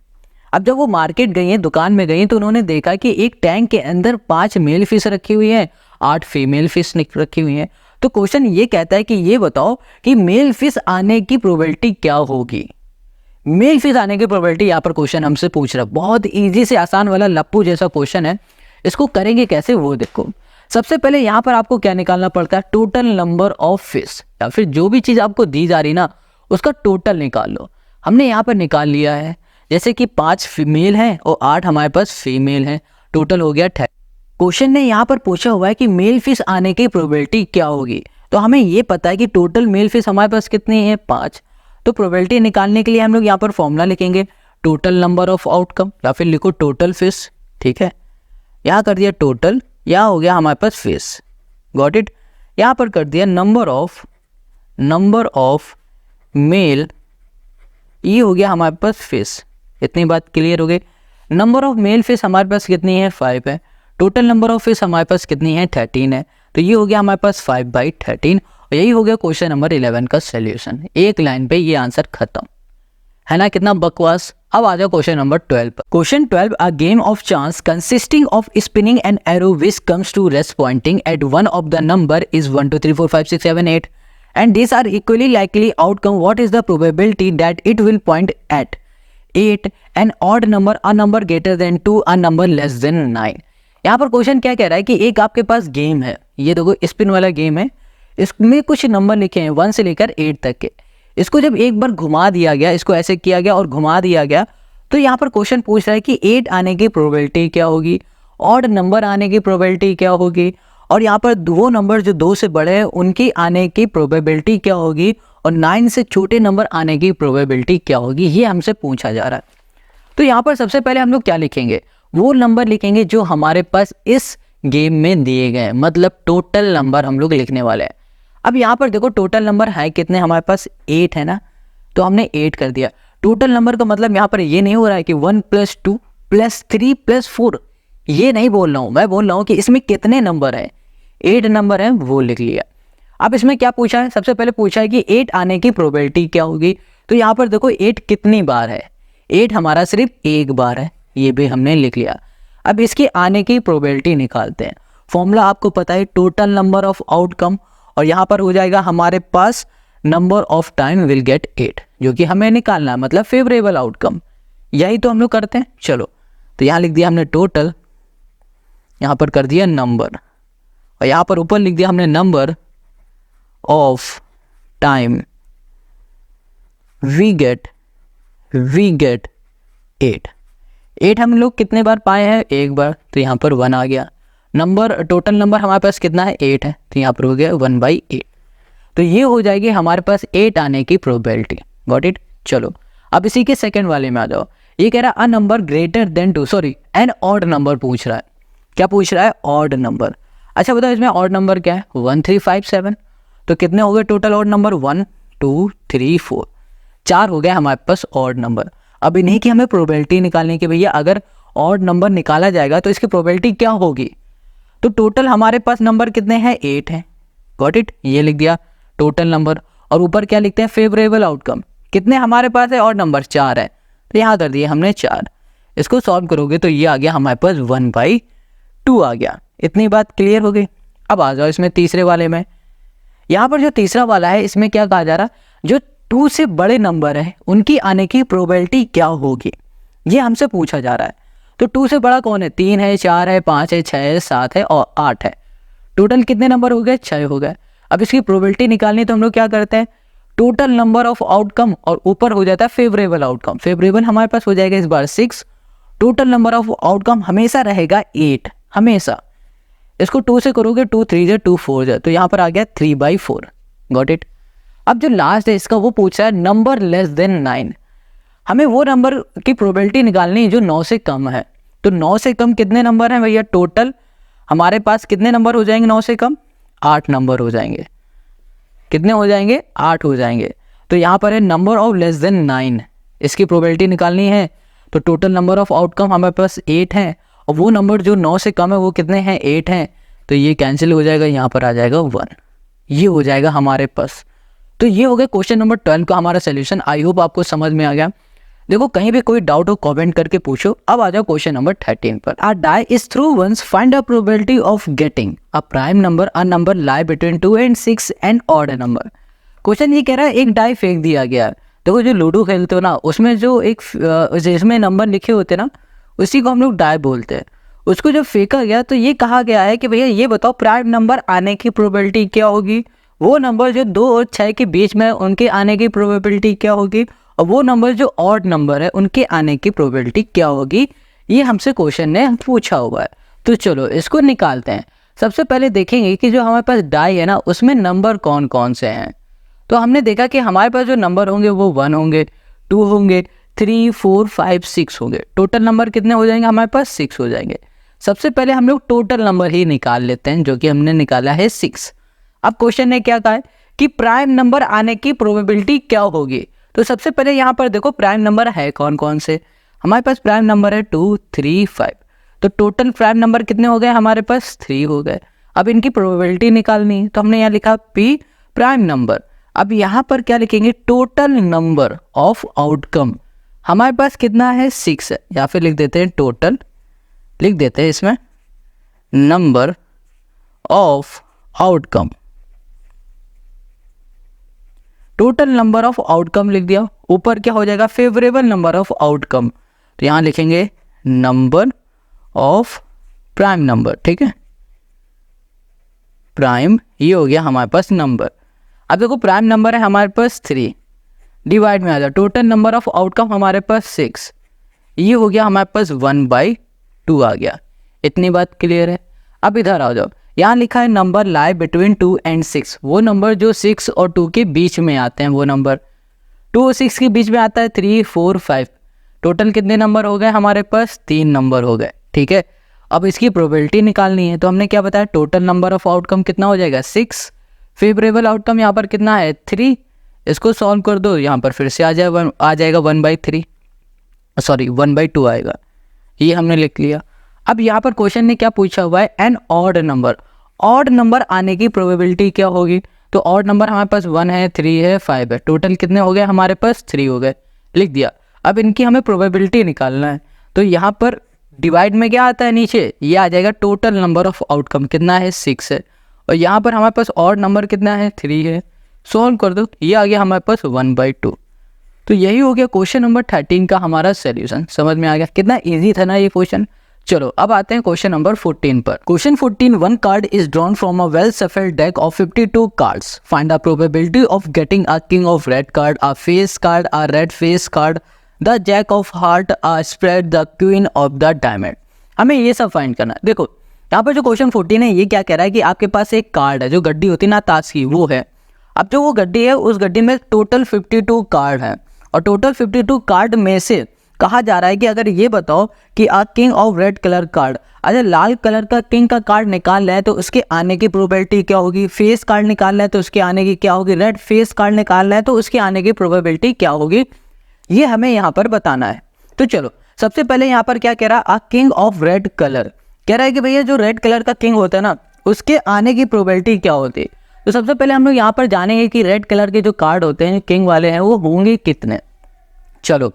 अब जब वो मार्केट गई हैं, दुकान में गई हैं, तो उन्होंने देखा कि एक टैंक के अंदर 5 मेल फिश रखी हुई हैं, 8 फीमेल फिश रखी हुई हैं। तो क्वेश्चन ये कहता है कि ये बताओ कि मेल फिश आने की प्रोबेबिलिटी क्या होगी। मेल फिश आने की प्रोबेबिलिटी यहाँ पर क्वेश्चन हमसे पूछ रहा है। बहुत इजी से आसान वाला लप्पू जैसा क्वेश्चन है। इसको करेंगे कैसे वो देखो। सबसे पहले यहाँ पर आपको क्या निकालना पड़ता है, टोटल नंबर ऑफ फिश, या फिर जो भी चीज़ आपको दी जा रही ना उसका टोटल निकाल लो। हमने यहाँ पर निकाल लिया है, जैसे कि 5 फीमेल हैं और 8 हमारे पास फीमेल हैं, टोटल हो गया 10। क्वेश्चन ने यहाँ पर पूछा हुआ है कि मेल फिश आने की प्रोबेबिलिटी क्या होगी। तो हमें ये पता है कि टोटल मेल फिश हमारे पास कितनी है, 5। तो प्रोबेबिलिटी निकालने के लिए हम लोग यहाँ पर फॉर्मूला लिखेंगे, टोटल नंबर ऑफ आउटकम, या फिर लिखो टोटल फिश। ठीक है, यहाँ कर दिया टोटल, यहाँ हो गया हमारे पास फिश, गॉट इट। यहाँ पर कर दिया नंबर ऑफ मेल, ये हो गया हमारे पास फिश। इतनी बात क्लियर हो गई। नंबर ऑफ मेल फिश हमारे पास कितनी है, 5 है। टोटल नंबर ऑफ फिश हमारे पास कितनी है, 13 है। तो ये हो गया हमारे पास 5/13 और यही हो गया क्वेश्चन नंबर 11 का सॉल्यूशन। एक लाइन पे ये आंसर खत्म है ना। कितना बकवास। अब आ जाओ क्वेश्चन नंबर 12 पर। Question 12, a game of chance consisting of spinning an arrow which comes to rest pointing at one of the number is 1 2 3 4 5 6 7 8 and these are equally likely outcome. What is the probability that it will point at 8, an odd number, a number greater than 2, a number less than 9? यहाँ पर question क्या कह रहा है कि एक आपके पास game है, ये देखो स्पिन वाला गेम है, इसमें कुछ नंबर लिखे हैं 1 से लेकर 8 तक के। इसको जब एक बार घुमा दिया गया, इसको ऐसे किया गया और घुमा दिया गया, तो यहाँ पर क्वेश्चन पूछ रहा है कि 8 आने की प्रोबेबिलिटी क्या होगी, ऑड नंबर आने की प्रोबेबिलिटी क्या होगी, और यहाँ पर वो नंबर जो 2 से बड़े हैं उनकी आने की प्रोबेबिलिटी क्या होगी, और 9 से छोटे नंबर आने की प्रोबेबिलिटी क्या होगी, ये हमसे पूछा जा रहा है। तो यहाँ पर सबसे पहले हम लोग क्या लिखेंगे, वो नंबर लिखेंगे जो हमारे पास इस गेम में दिए गए, मतलब टोटल नंबर हम लोग लिखने वाले हैं। अब यहाँ पर देखो टोटल नंबर है कितने, हमारे पास 8 है ना, तो हमने 8 कर दिया। टोटल नंबर का मतलब यहाँ पर ये नहीं हो रहा है कि 1 + 2 + 3 + 4, ये नहीं बोल रहा हूँ। मैं बोल रहा हूँ कि इसमें कितने नंबर हैं, 8 नंबर हैं, वो लिख लिया। अब इसमें क्या पूछा है, सबसे पहले पूछा है कि 8 आने की प्रोबेबिलिटी क्या होगी। तो यहाँ पर देखो 8 कितनी बार है, 8 हमारा सिर्फ एक बार है, ये भी हमने लिख लिया। अब इसकी आने की प्रोबेबिलिटी निकालते हैं। फॉर्मूला आपको पता है, टोटल नंबर ऑफ आउटकम, और यहाँ पर हो जाएगा हमारे पास number of time will get 8, जो कि हमें निकालना है, मतलब फेवरेबल आउटकम। यही तो हम लोग करते हैं। चलो तो यहाँ लिख दिया हमने टोटल, यहाँ पर कर दिया नंबर, और यहाँ पर ऊपर लिख दिया हमने number of time we get 8 हम लोग कितने बार पाए हैं, एक बार, तो यहाँ पर 1 आ गया। नंबर टोटल नंबर हमारे पास कितना है, 8 है, तो यहाँ पर हो गया 1/8। तो ये हो जाएगी हमारे पास 8 आने की प्रोबेबिलिटी, गॉट इट। चलो अब इसी के सेकंड वाले में आ जाओ। ये कह रहा है a number greater than 2, sorry an odd number पूछ रहा है। क्या पूछ रहा है, ऑड नंबर। अच्छा बताओ इसमें ऑड नंबर क्या है, 1 3 5 7। तो कितने हो गए टोटल ऑड नंबर, 1 2 3 4, 4 हो गया हमारे पास ऑड नंबर। अब इन्हीं की हमें प्रोबेबिलिटी निकालने की, भैया अगर ऑड नंबर निकाला जाएगा तो इसकी प्रोबेबिलिटी क्या होगी। तो टोटल हमारे पास नंबर कितने हैं, 8 हैं, गॉट इट। ये लिख दिया टोटल नंबर, और ऊपर क्या लिखते हैं, फेवरेबल आउटकम। कितने हमारे पास है, ऑड नंबर 4 है, तो यहाँ कर दिए हमने 4। इसको सॉल्व करोगे तो ये आ गया हमारे पास 1/2 आ गया। इतनी बात क्लियर हो गई। अब आ जाओ इसमें तीसरे वाले में। यहाँ पर जो तीसरा वाला है इसमें क्या कहा जा रहा, जो 2 से बड़े नंबर है उनकी आने की प्रोबेबिलिटी क्या होगी, ये हमसे पूछा जा रहा है। तो 2 से बड़ा कौन है, 3 है, 4 है, 5 है, 6 है, 7 है और 8 है। टोटल कितने नंबर हो गए, 6 हो गए। अब इसकी प्रोबेबिलिटी निकालनी तो हम लोग क्या करते हैं, टोटल नंबर ऑफ आउटकम और ऊपर हो जाता है फेवरेबल आउटकम। फेवरेबल हमारे पास हो जाएगा इस बार 6, टोटल नंबर ऑफ आउटकम हमेशा रहेगा 8, हमेशा। इसको 2 से करोगे 2 3 जा 2 4 जा, तो यहाँ पर आ गया 3/4। Got it. अब जो लास्ट है इसका वो पूछ रहा है नंबर लेस देन 9। हमें वो नंबर की प्रोबेबिलिटी निकालनी है जो 9 से कम है। तो 9 से कम कितने नंबर हैं भैया, टोटल हमारे पास कितने नंबर हो जाएंगे 9 से कम, 8 नंबर हो जाएंगे। कितने हो जाएंगे, 8 हो जाएंगे। तो यहाँ पर है नंबर ऑफ लेस देन 9, इसकी प्रोबेबिलिटी निकालनी है। तो टोटल नंबर ऑफ आउटकम हमारे पास 8 है और वो नंबर जो 9 से कम है वो कितने हैं, 8 हैं। तो ये कैंसिल हो जाएगा, यहाँ पर आ जाएगा 1। ये हो जाएगा हमारे पास। तो ये हो गया क्वेश्चन नंबर 12 का हमारा सोल्यूशन। आई होप आपको समझ में आ गया। देखो कहीं भी कोई डाउट हो कमेंट करके पूछो। अब आ जाओ क्वेश्चन नंबर 13 पर। A die is through once, find a probability of getting a prime number, a number lie between 2 and 6 and odd number. Question ये कह रहा है एक डाई फेंक दिया गया। देखो जो लूडो खेलते हो ना, उसमें जो एक जिसमें नंबर लिखे होते हैं ना, उसी को हम लोग डाई बोलते हैं। उसको जब फेंका गया तो ये कहा गया है कि भैया ये बताओ प्राइम नंबर आने की प्रोबेबिलिटी क्या होगी। वो नंबर जो 2 और 6 के बीच में उनके आने की प्रोबेबिलिटी क्या होगी, और वो नंबर जो ऑड नंबर है उनके आने की प्रोबेबिलिटी क्या होगी। ये हमसे क्वेश्चन ने पूछा हुआ है। तो चलो इसको निकालते हैं। सबसे पहले देखेंगे कि जो हमारे पास डाई है ना उसमें नंबर कौन कौन से हैं। तो हमने देखा कि हमारे पास जो नंबर होंगे वो 1 होंगे, 2 होंगे, 3 4 5 6 होंगे। टोटल नंबर कितने हो जाएंगे हमारे पास, 6 हो जाएंगे। सबसे पहले हम लोग टोटल नंबर ही निकाल लेते हैं, जो कि हमने निकाला है 6। अब क्वेश्चन ने क्या कहा है कि प्राइम नंबर आने की प्रोबेबिलिटी क्या होगी। तो सबसे पहले यहाँ पर देखो प्राइम नंबर है कौन कौन से। हमारे पास प्राइम नंबर है 2 3 5। तो टोटल प्राइम नंबर कितने हो गए हमारे पास, 3 हो गए। अब इनकी प्रोबेबिलिटी निकालनी है, तो हमने यहाँ लिखा P प्राइम नंबर। अब यहाँ पर क्या लिखेंगे, टोटल नंबर ऑफ आउटकम हमारे पास कितना है, 6 है। या फिर लिख देते हैं टोटल, लिख देते हैं इसमें number of outcome. Total number of outcome लिख दिया। ऊपर क्या हो जाएगा, फेवरेबल नंबर ऑफ आउटकम। तो यहां लिखेंगे नंबर ऑफ प्राइम नंबर। ठीक है, प्राइम ये हो गया हमारे पास नंबर। अब देखो प्राइम नंबर है हमारे पास 3, डिवाइड में आ जाए टोटल नंबर ऑफ आउटकम हमारे पास 6, ये हो गया हमारे पास 1/2 आ गया। इतनी बात क्लियर है। अब इधर आ जाओ, यहाँ लिखा है नंबर लाई बिटवीन 2 and 6। वो नंबर जो 6 और 2 के बीच में आते हैं, वो नंबर 2 और 6 के बीच में आता है 3 4 5। टोटल कितने नंबर हो गए हमारे पास, 3 नंबर हो गए। ठीक है, अब इसकी प्रोबेबिलिटी निकालनी है। तो हमने क्या बताया, टोटल नंबर ऑफ आउटकम कितना हो जाएगा, 6। फेवरेबल आउटकम यहाँ पर कितना है, 3। इसको सॉल्व कर दो, यहाँ पर फिर से आ जाएगा 1/3, सॉरी 1/2 आएगा। ये हमने लिख लिया। अब यहाँ पर क्वेश्चन ने क्या पूछा हुआ है, an odd number. Odd number आने की प्रोबेबिलिटी क्या होगी। तो ऑड नंबर हमारे पास 1 है, 3 है, 5 है। टोटल कितने हो गए हमारे पास, 3 हो गए। लिख दिया। अब इनकी हमें प्रोबेबिलिटी निकालना है। तो यहाँ पर डिवाइड में क्या आता है नीचे, ये आ जाएगा टोटल नंबर ऑफ आउटकम कितना है, 6 है। और यहाँ पर हमारे पास ऑड नंबर कितना है, 3 है। सॉल्व कर दो, ये आ गया हमारे पास 1/2। तो यही हो गया क्वेश्चन नंबर 13 का हमारा सोल्यूशन। समझ में आ गया, कितना इजी था ना ये क्वेश्चन। चलो अब आते हैं क्वेश्चन नंबर 14 पर। Question 14, one card is drawn from a well shuffled deck of 52 cards. Find the probability of getting a king of red card, a face card, a red face card, the jack of heart, a spread, the queen of the diamond. हमें ये सब find करना है। देखो यहाँ पर जो question 14 है ये क्या कह रहा है कि आपके पास एक कार्ड है, जो गड्डी होती है ना ताश की, वो है। अब जो वो गड्डी है उस गड्डी में टोटल 52 कार्ड है, और टोटल 52 कार्ड में से कहा जा रहा है कि अगर ये बताओ कि a king of red colour card, अगर लाल कलर का किंग का कार्ड निकाल रहा है तो उसके आने की प्रोबेबिलिटी क्या होगी, फेस कार्ड निकाल रहा है तो उसके आने की क्या होगी, रेड फेस कार्ड निकाल रहा है तो उसके आने की प्रोबेबिलिटी क्या होगी, ये हमें यहाँ पर बताना है। तो चलो सबसे पहले यहाँ पर क्या कह रहा है, आ किंग ऑफ रेड कलर कह रहा है कि भैया जो रेड कलर का किंग होता है ना उसके आने की प्रोबेबिलिटी क्या होती है। तो सबसे पहले हम लोग यहाँ पर जानेंगे कि रेड कलर के जो कार्ड होते हैं किंग वाले हैं वो होंगे कितने। चलो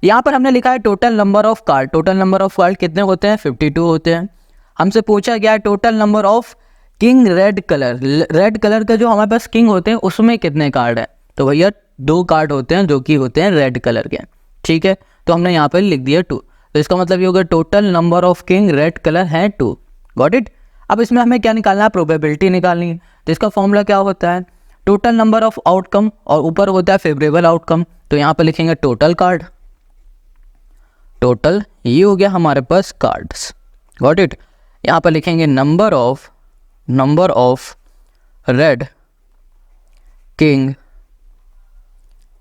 यहाँ पर हमने लिखा है total number of card. Total number of card कितने होते हैं, 52 होते हैं। हमसे पूछा गया है total number of king red colour का जो हमारे पास किंग होते हैं उसमें कितने कार्ड हैं, तो भैया 2 कार्ड होते हैं जो कि होते हैं रेड कलर के, ठीक है। तो हमने यहाँ पर लिख दिया 2, तो इसका मतलब ये होगा total number of king red colour है 2। Got it. अब इसमें हमें क्या निकालना है, प्रोबेबिलिटी निकालनी है। तो इसका फॉर्मूला क्या होता है, टोटल नंबर ऑफ आउटकम और ऊपर होता है फेवरेबल आउटकम। तो यहाँ पर लिखेंगे टोटल कार्ड, टोटल ये हो गया हमारे पास कार्ड्स। Got it. यहाँ पर लिखेंगे नंबर ऑफ रेड किंग,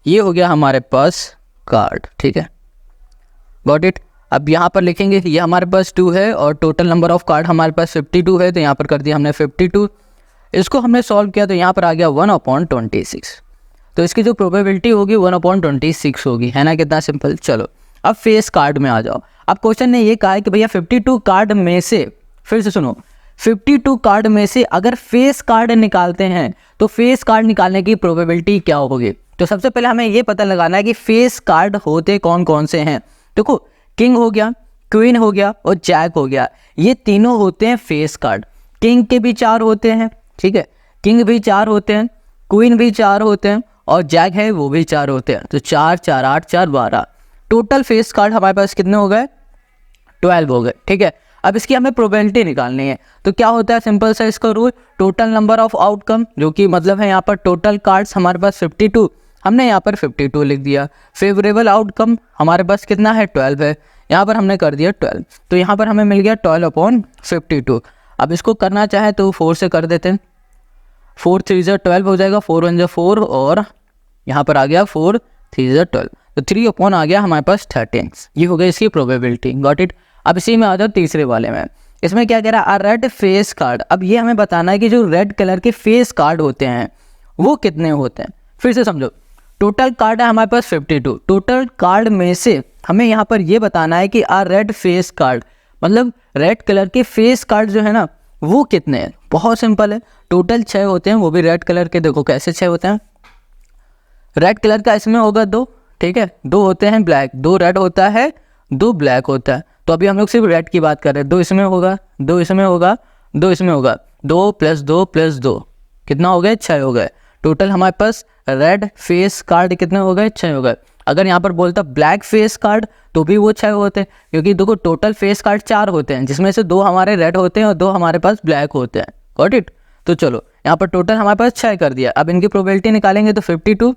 ये हो गया हमारे पास कार्ड, ठीक है। Got it. अब यहाँ पर लिखेंगे ये हमारे पास 2 है और टोटल नंबर ऑफ कार्ड हमारे पास 52 है, तो यहाँ पर कर दिया हमने 52। इसको हमने सॉल्व किया तो यहाँ पर आ गया 1/26। तो इसकी जो प्रोबेबिलिटी होगी 1/26 होगी, है ना, कितना सिंपल। चलो अब फेस कार्ड में आ जाओ। अब क्वेश्चन ने ये कहा है कि भैया 52 कार्ड में से, फिर से सुनो, 52 कार्ड में से अगर फेस कार्ड निकालते हैं तो फेस कार्ड निकालने की प्रोबेबिलिटी क्या होगी। तो सबसे पहले हमें ये पता लगाना है कि फेस कार्ड होते कौन कौन से हैं। देखो किंग हो गया, क्वीन हो गया और जैक हो गया, ये तीनों होते हैं फेस कार्ड। किंग के भी 4 होते हैं, ठीक है, किंग भी 4 होते हैं, क्वीन भी 4 होते हैं और जैक है वो भी 4 होते हैं। तो 4 4 8 4 12, टोटल फेस कार्ड हमारे पास कितने हो गए, 12 हो गए, ठीक है। अब इसकी हमें प्रोबेबिलिटी निकालनी है। तो क्या होता है, सिंपल सा इसका rule, total number of outcome, जो कि मतलब है यहाँ पर टोटल कार्ड्स हमारे पास 52, हमने यहाँ पर 52 लिख दिया। फेवरेबल आउटकम हमारे पास कितना है, 12 है, यहाँ पर हमने कर दिया 12। तो यहाँ पर हमें मिल गया 12/52। अब इसको करना चाहे तो 4 से कर देते हैं, 4 3 12 हो जाएगा, 4 1 4 और यहाँ पर आ गया 4 3 12, तो 3 आ गया हमारे पास 13। ये हो गई इसकी प्रोबेबिलिटी। Got it. अब इसी में आ जाओ तीसरे वाले में। इसमें क्या कह रहा है, रेड फेस कार्ड। अब ये हमें बताना है कि जो रेड कलर के फेस कार्ड होते हैं वो कितने होते हैं। फिर से समझो, टोटल कार्ड है हमारे पास 52, टोटल कार्ड में से हमें यहाँ पर ये बताना है कि रेड फेस कार्ड, मतलब रेड कलर के फेस कार्ड जो है ना वो कितने हैं। बहुत सिंपल है, टोटल 6 होते हैं, वो भी रेड कलर के। देखो कैसे 6 होते हैं, रेड कलर का इसमें होगा 2, ठीक है, 2 होते हैं ब्लैक, 2 रेड होता है, 2 ब्लैक होता है। तो अभी हम लोग सिर्फ रेड की बात कर रहे हैं, 2 इसमें होगा, 2 इसमें होगा, 2 इसमें होगा, 2 + 2 + 2 कितना हो गए, 6 हो गए। टोटल हमारे पास रेड फेस कार्ड कितने हो गए, 6 हो गए। अगर यहाँ पर बोलता ब्लैक फेस कार्ड तो भी वो 6 होते हैं, क्योंकि देखो टोटल फेस कार्ड 4 होते हैं, जिसमें से 2 हमारे रेड होते हैं और 2 हमारे पास ब्लैक होते हैं। Got it. तो चलो यहाँ पर टोटल हमारे पास 6 कर दिया। अब इनकी प्रोबेबिलिटी निकालेंगे तो 52,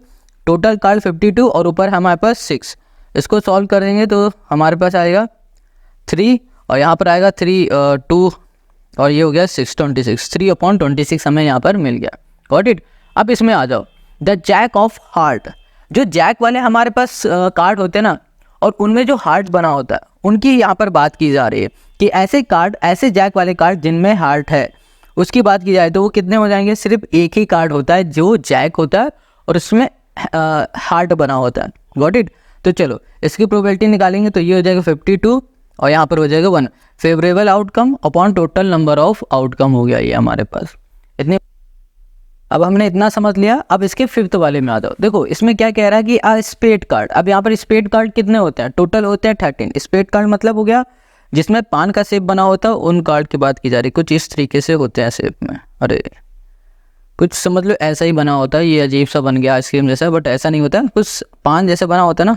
टोटल कार्ड 52 और ऊपर हमारे पास 6। इसको सॉल्व करेंगे तो हमारे पास आएगा 3 और यहाँ पर आएगा 3 2 और ये हो गया 626, 3/26 हमें यहाँ पर मिल गया। Got it. अब इसमें आ जाओ, द जैक ऑफ हार्ट। जो जैक वाले हमारे पास कार्ड होते हैं ना, और उनमें जो हार्ट बना होता है उनकी यहाँ पर बात की जा रही है कि ऐसे कार्ड, ऐसे जैक वाले कार्ड जिनमें हार्ट है उसकी बात की जाए तो वो कितने हो जाएंगे। सिर्फ एक ही कार्ड होता है जो जैक होता है और उसमें हार्ट बना होता है। Got it. तो चलो इसकी प्रोबेबिलिटी निकालेंगे तो ये हो जाएगा 52 और यहाँ पर हो जाएगा 1। Favourable outcome upon total number of outcome हो गया ये हमारे पास इतने। अब हमने इतना समझ लिया। अब इसके 5th वाले में आ जाओ। देखो इसमें क्या कह रहा है कि स्पेड कार्ड। अब यहाँ पर स्पेड कार्ड कितने होते हैं, टोटल होते हैं 13। स्पेड कार्ड मतलब हो गया जिसमें पान का शेप बना होता है, उन कार्ड की बात की जा रही। कुछ इस तरीके से होते हैं शेप में, अरे कुछ समझ लो ऐसा ही बना होता है। ये अजीब सा बन गया आइसक्रीम जैसा, बट ऐसा नहीं होता, कुछ पान जैसे बना होता है ना।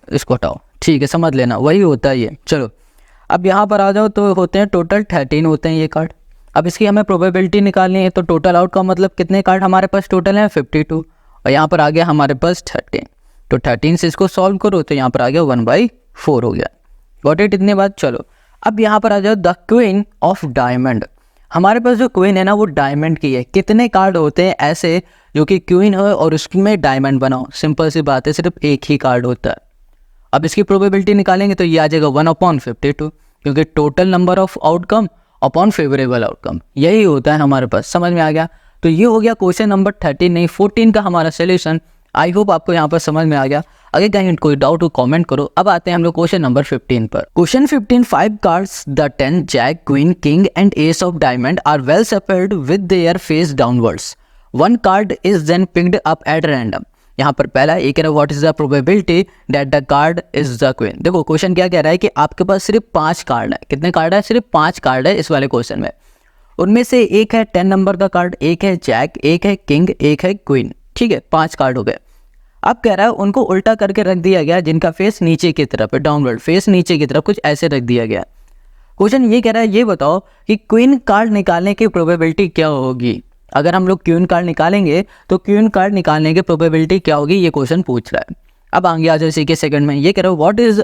इसको हटाओ, ठीक है, समझ लेना वही होता है ये। चलो अब यहाँ पर आ जाओ तो होते हैं टोटल 13 होते हैं ये कार्ड। अब इसकी हमें प्रोबेबिलिटी निकालनी है तो टोटल आउट का मतलब कितने कार्ड हमारे पास टोटल हैं 52 और यहाँ पर आ गया हमारे पास 13। तो 13 से इसको सॉल्व करो तो यहाँ पर आ गया 1/4 हो गया। Got it. इतने बात। चलो अब यहाँ पर आ जाओ, द क्वीन ऑफ डायमंड। हमारे पास जो क्वीन है ना वो डायमंड की है। कितने कार्ड होते हैं ऐसे जो कि क्वीन हो और उसमें डायमंड बनाओ। सिंपल सी बात है, सिर्फ एक ही कार्ड होता है। अब इसकी प्रोबेबिलिटी निकालेंगे तो ये आ जाएगा 1/52, क्योंकि total number of outcome upon favourable outcome यही होता है हमारे पास। समझ में आ गया। तो ये हो गया क्वेश्चन नंबर 13 नहीं 14 का हमारा सोल्यूशन। आई होप आपको यहाँ पर समझ में आ गया। अगर कहीं कोई डाउट हो कमेंट करो। अब आते हैं हम लोग क्वेश्चन नंबर 15 पर। Question 15, 5 cards the 10 jack queen king and ace of diamond are well separated with their face downwards. One card is then picked up at random. यहाँ पर पहला ये कह रहा है what is the probability that the card is the queen. देखो question क्या कह रहा है कि आपके पास सिर्फ 5 कार्ड है। कितने कार्ड है, सिर्फ 5 कार्ड है इस वाले क्वेश्चन में। उनमें से एक है 10 नंबर का कार्ड, एक है जैक, एक है किंग, एक है क्वीन, ठीक है, 5 कार्ड हो गए। अब कह रहा है उनको उल्टा करके रख दिया गया, जिनका फेस नीचे की तरफ है, डाउनवर्ड फेस नीचे की तरफ, कुछ ऐसे रख दिया गया। क्वेश्चन ये कह रहा है ये बताओ कि क्वीन कार्ड निकालने की प्रोबेबिलिटी क्या होगी। अगर हम लोग क्वीन कार्ड निकालेंगे तो क्वीन कार्ड निकालने की प्रोबेबिलिटी क्या होगी, ये क्वेश्चन पूछ रहा है। अब आगे आ जाओ इसी के सेकंड में, ये कह रहा है what is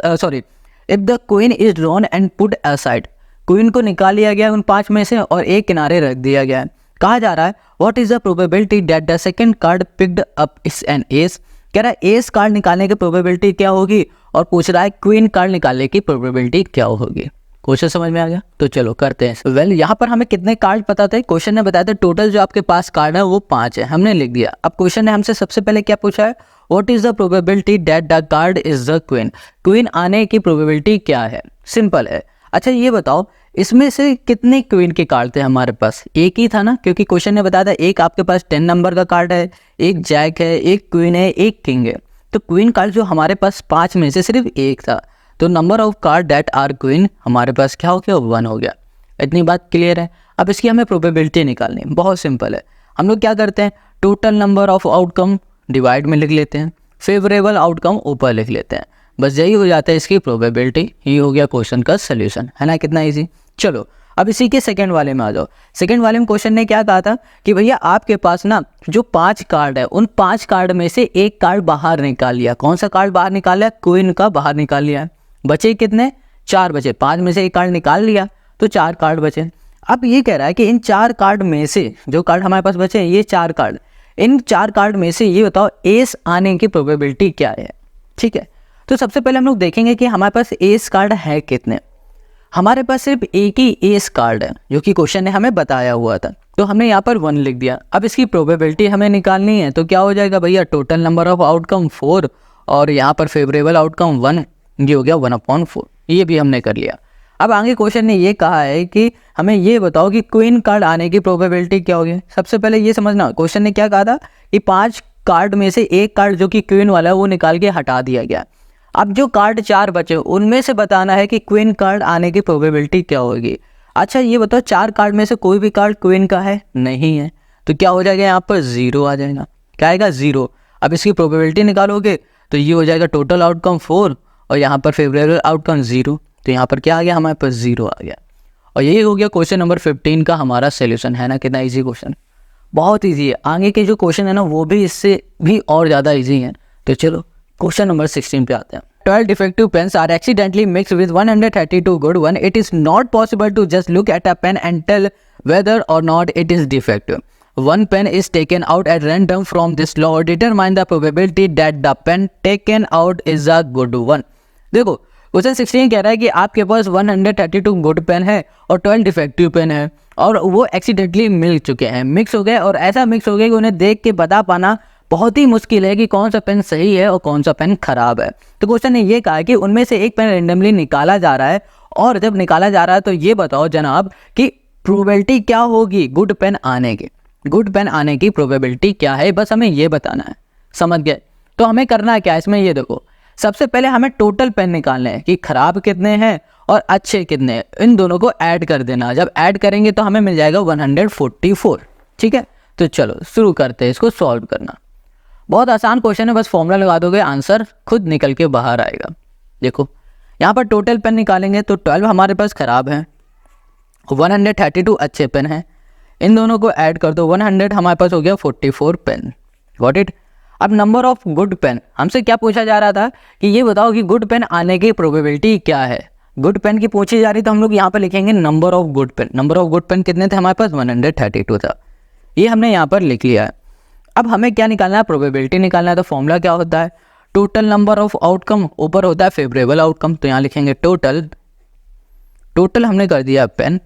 if the queen is drawn and put aside, queen को निकाल लिया गया उन 5 में से और एक किनारे रख दिया गया है। कहा जा रहा है what is the probability that the second card picked up is an S, कह रहा है एस कार्ड निकालने की प्रोबेबिलिटी क्या होगी, और पूछ रहा है क्वीन कार्ड निकालने की प्रोबेबिलिटी क्या होगी। क्वेश्चन समझ में आ गया, तो चलो करते हैं। वेल यहाँ पर हमें कितने कार्ड पता थे, क्वेश्चन ने बताया था टोटल जो आपके पास कार्ड है वो 5 है, हमने लिख दिया। अब क्वेश्चन ने हमसे सबसे पहले क्या पूछा है, what is the probability that the card is the queen, queen आने की प्रोबेबिलिटी क्या है, सिंपल है। अच्छा ये बताओ इसमें से कितने क्वीन के कार्ड थे हमारे पास, एक ही था ना, क्योंकि क्वेश्चन ने बताया था एक आपके पास 10 नंबर का कार्ड है, एक जैक है, एक क्वीन है, एक किंग है। तो क्वीन कार्ड जो हमारे पास 5 में से सिर्फ एक था, तो number of card that are queen हमारे पास क्या हो गया, 1 हो गया। इतनी बात क्लियर है। अब इसकी हमें प्रोबेबिलिटी निकालनी है, बहुत सिंपल है। हम लोग क्या करते हैं, total number of outcome divide में लिख लेते हैं, फेवरेबल आउटकम ऊपर लिख लेते हैं, बस यही हो जाता है इसकी प्रोबेबिलिटी। ये हो गया क्वेश्चन का सोल्यूशन, है ना, कितना इजी। चलो अब इसी के सेकंड वाले में आ जाओ। सेकंड वाले में क्वेश्चन ने क्या कहा था कि भैया आपके पास ना जो 5 कार्ड है उन 5 कार्ड में से एक कार्ड बाहर निकाल लिया। कौन सा कार्ड बाहर निकाल लिया, क्वीन का बाहर निकाल लिया। बचे कितने, 4 बचे, 5 में से एक कार्ड निकाल लिया तो 4 कार्ड बचे। अब ये कह रहा है कि इन 4 कार्ड में से जो कार्ड हमारे पास बचे ये 4 कार्ड, इन 4 कार्ड में से ये बताओ एस आने की प्रोबेबिलिटी क्या है। ठीक है, तो सबसे पहले हम लोग देखेंगे कि हमारे पास एस कार्ड है कितने। हमारे पास सिर्फ एक ही एस कार्ड है जो कि क्वेश्चन ने हमें बताया हुआ था, तो हमने यहाँ पर 1 लिख दिया। अब इसकी प्रोबेबिलिटी हमें निकालनी है, तो क्या हो जाएगा भैया, टोटल नंबर ऑफ आउटकम 4 और यहाँ पर फेवरेबल आउटकम 1, ये हो गया 1/4, ये भी हमने कर लिया। अब आगे क्वेश्चन ने ये कहा है कि हमें ये बताओ कि क्वीन कार्ड आने की प्रोबेबिलिटी क्या होगी। सबसे पहले ये समझना, क्वेश्चन ने क्या कहा था कि 5 कार्ड में से एक कार्ड जो कि क्वीन वाला है वो निकाल के हटा दिया गया। अब जो कार्ड 4 बचे उनमें से बताना है कि क्वीन कार्ड आने की प्रोबेबिलिटी क्या होगी। अच्छा ये बताओ 4 कार्ड में से कोई भी कार्ड क्वीन का है नहीं है, तो क्या हो जाएगा, यहाँ पर 0 आ जाएगा। क्या आएगा, 0। अब इसकी प्रोबेबिलिटी निकालोगे तो ये हो जाएगा टोटल आउटकम 4 और यहाँ पर फेवरेबल आउटकम 0, तो यहाँ पर क्या आ गया, हमारे पास 0 आ गया। और यही हो गया क्वेश्चन नंबर 15 का हमारा सोल्यूशन, है ना, कितना ईजी क्वेश्चन, बहुत ईजी है। आगे के जो क्वेश्चन है ना वो भी इससे भी और ज़्यादा ईजी हैं। तो चलो क्वेश्चन नंबर 16 पे आते हैं। 12 defective pens are accidentally mixed with 132 good one. It is not possible to just look at a pen and tell whether or not it is defective. One pen is taken out at random from this law. Determine the probability that the pen taken out is a good one. देखो question 16 कह रहा है कि आपके पास 132 good pain है और 12 defective pen है और वो एक्सीडेंटली मिल चुके हैं, मिक्स हो गए, और ऐसा मिक्स हो गया कि उन्हें देख के बता पाना बहुत ही मुश्किल है कि कौन सा पेन सही है और कौन सा पेन खराब है। तो क्वेश्चन ने ये कहा है कि उनमें से एक पेन रेंडमली निकाला जा रहा है, और जब निकाला जा रहा है तो ये बताओ जनाब कि प्रोबेबिलिटी क्या होगी गुड पेन आने की। गुड पेन आने की प्रोबेबिलिटी क्या है, बस हमें ये बताना है, समझ गए। तो हमें करना है क्या इसमें, ये देखो सबसे पहले हमें टोटल पेन निकालने हैं कि खराब कितने हैं और अच्छे कितने हैं, इन दोनों को ऐड कर देना। जब ऐड करेंगे तो हमें मिल जाएगा 144। ठीक है, तो चलो शुरू करते हैं इसको सॉल्व करना। बहुत आसान क्वेश्चन है, बस फॉर्मूला लगा दोगे आंसर खुद निकल के बाहर आएगा। देखो यहाँ पर टोटल पेन निकालेंगे तो 12 हमारे पास खराब है, 132 अच्छे पेन हैं, इन दोनों को ऐड कर दो, 100 हमारे पास हो गया 44 पेन। Got it. अब नंबर ऑफ गुड पेन, हमसे क्या पूछा जा रहा था कि ये बताओ कि गुड पेन आने की प्रोबेबिलिटी क्या है। गुड पेन की पूछी जा रही तो हम लोग यहाँ पर लिखेंगे number of good pen. Number of good pen कितने थे हमारे पास, 132 था, ये हमने यहाँ पर लिख लिया है। अब हमें क्या निकालना है, प्रोबेबिलिटी निकालना है। तो फॉर्मूला क्या होता है, टोटल नंबर ऑफ आउटकम ऊपर होता है फेवरेबल आउटकम, तो यहाँ लिखेंगे टोटल, टोटल हमने कर दिया पेन,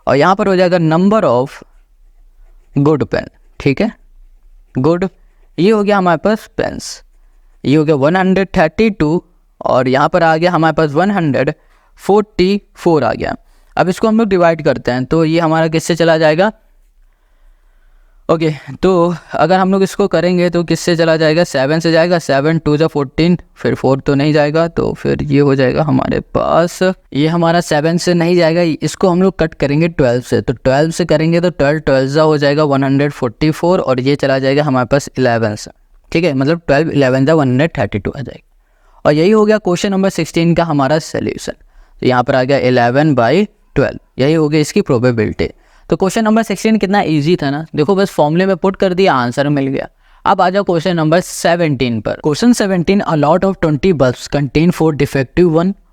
और यहाँ पर हो जाएगा नंबर ऑफ गुड पेन। ठीक है, गुड, ये हो गया हमारे पास पेन्स, ये हो गया 132 और यहाँ पर आ गया हमारे पास 144 आ गया। अब इसको हम लोग डिवाइड करते हैं तो ये हमारा किससे चला जाएगा, ओके तो अगर हम लोग इसको करेंगे तो किससे चला जाएगा, 7 से जाएगा, 7 2 × 14, फिर 4 तो नहीं जाएगा, तो फिर ये हो जाएगा हमारे पास, ये हमारा 7 से नहीं जाएगा, इसको हम लोग कट करेंगे 12 से, तो 12 से करेंगे तो 12 12 हो जाएगा 144, और ये चला जाएगा हमारे पास 11 से, ठीक है, मतलब 12 11 132 आ जाएगा। और यही हो गया क्वेश्चन नंबर 16 का हमारा सोल्यूशन। तो यहाँ पर आ गया 11/12, यही हो गया इसकी प्रोबेबिलिटी। तो क्वेश्चन नंबर 16 कितना इजी था ना, देखो बस फॉर्मूले में पुट कर दिया, आंसर मिल गया। अब आ जाओ क्वेश्चन नंबर 17 पर। Question 17, a lot of 20 bulbs contain 4 defective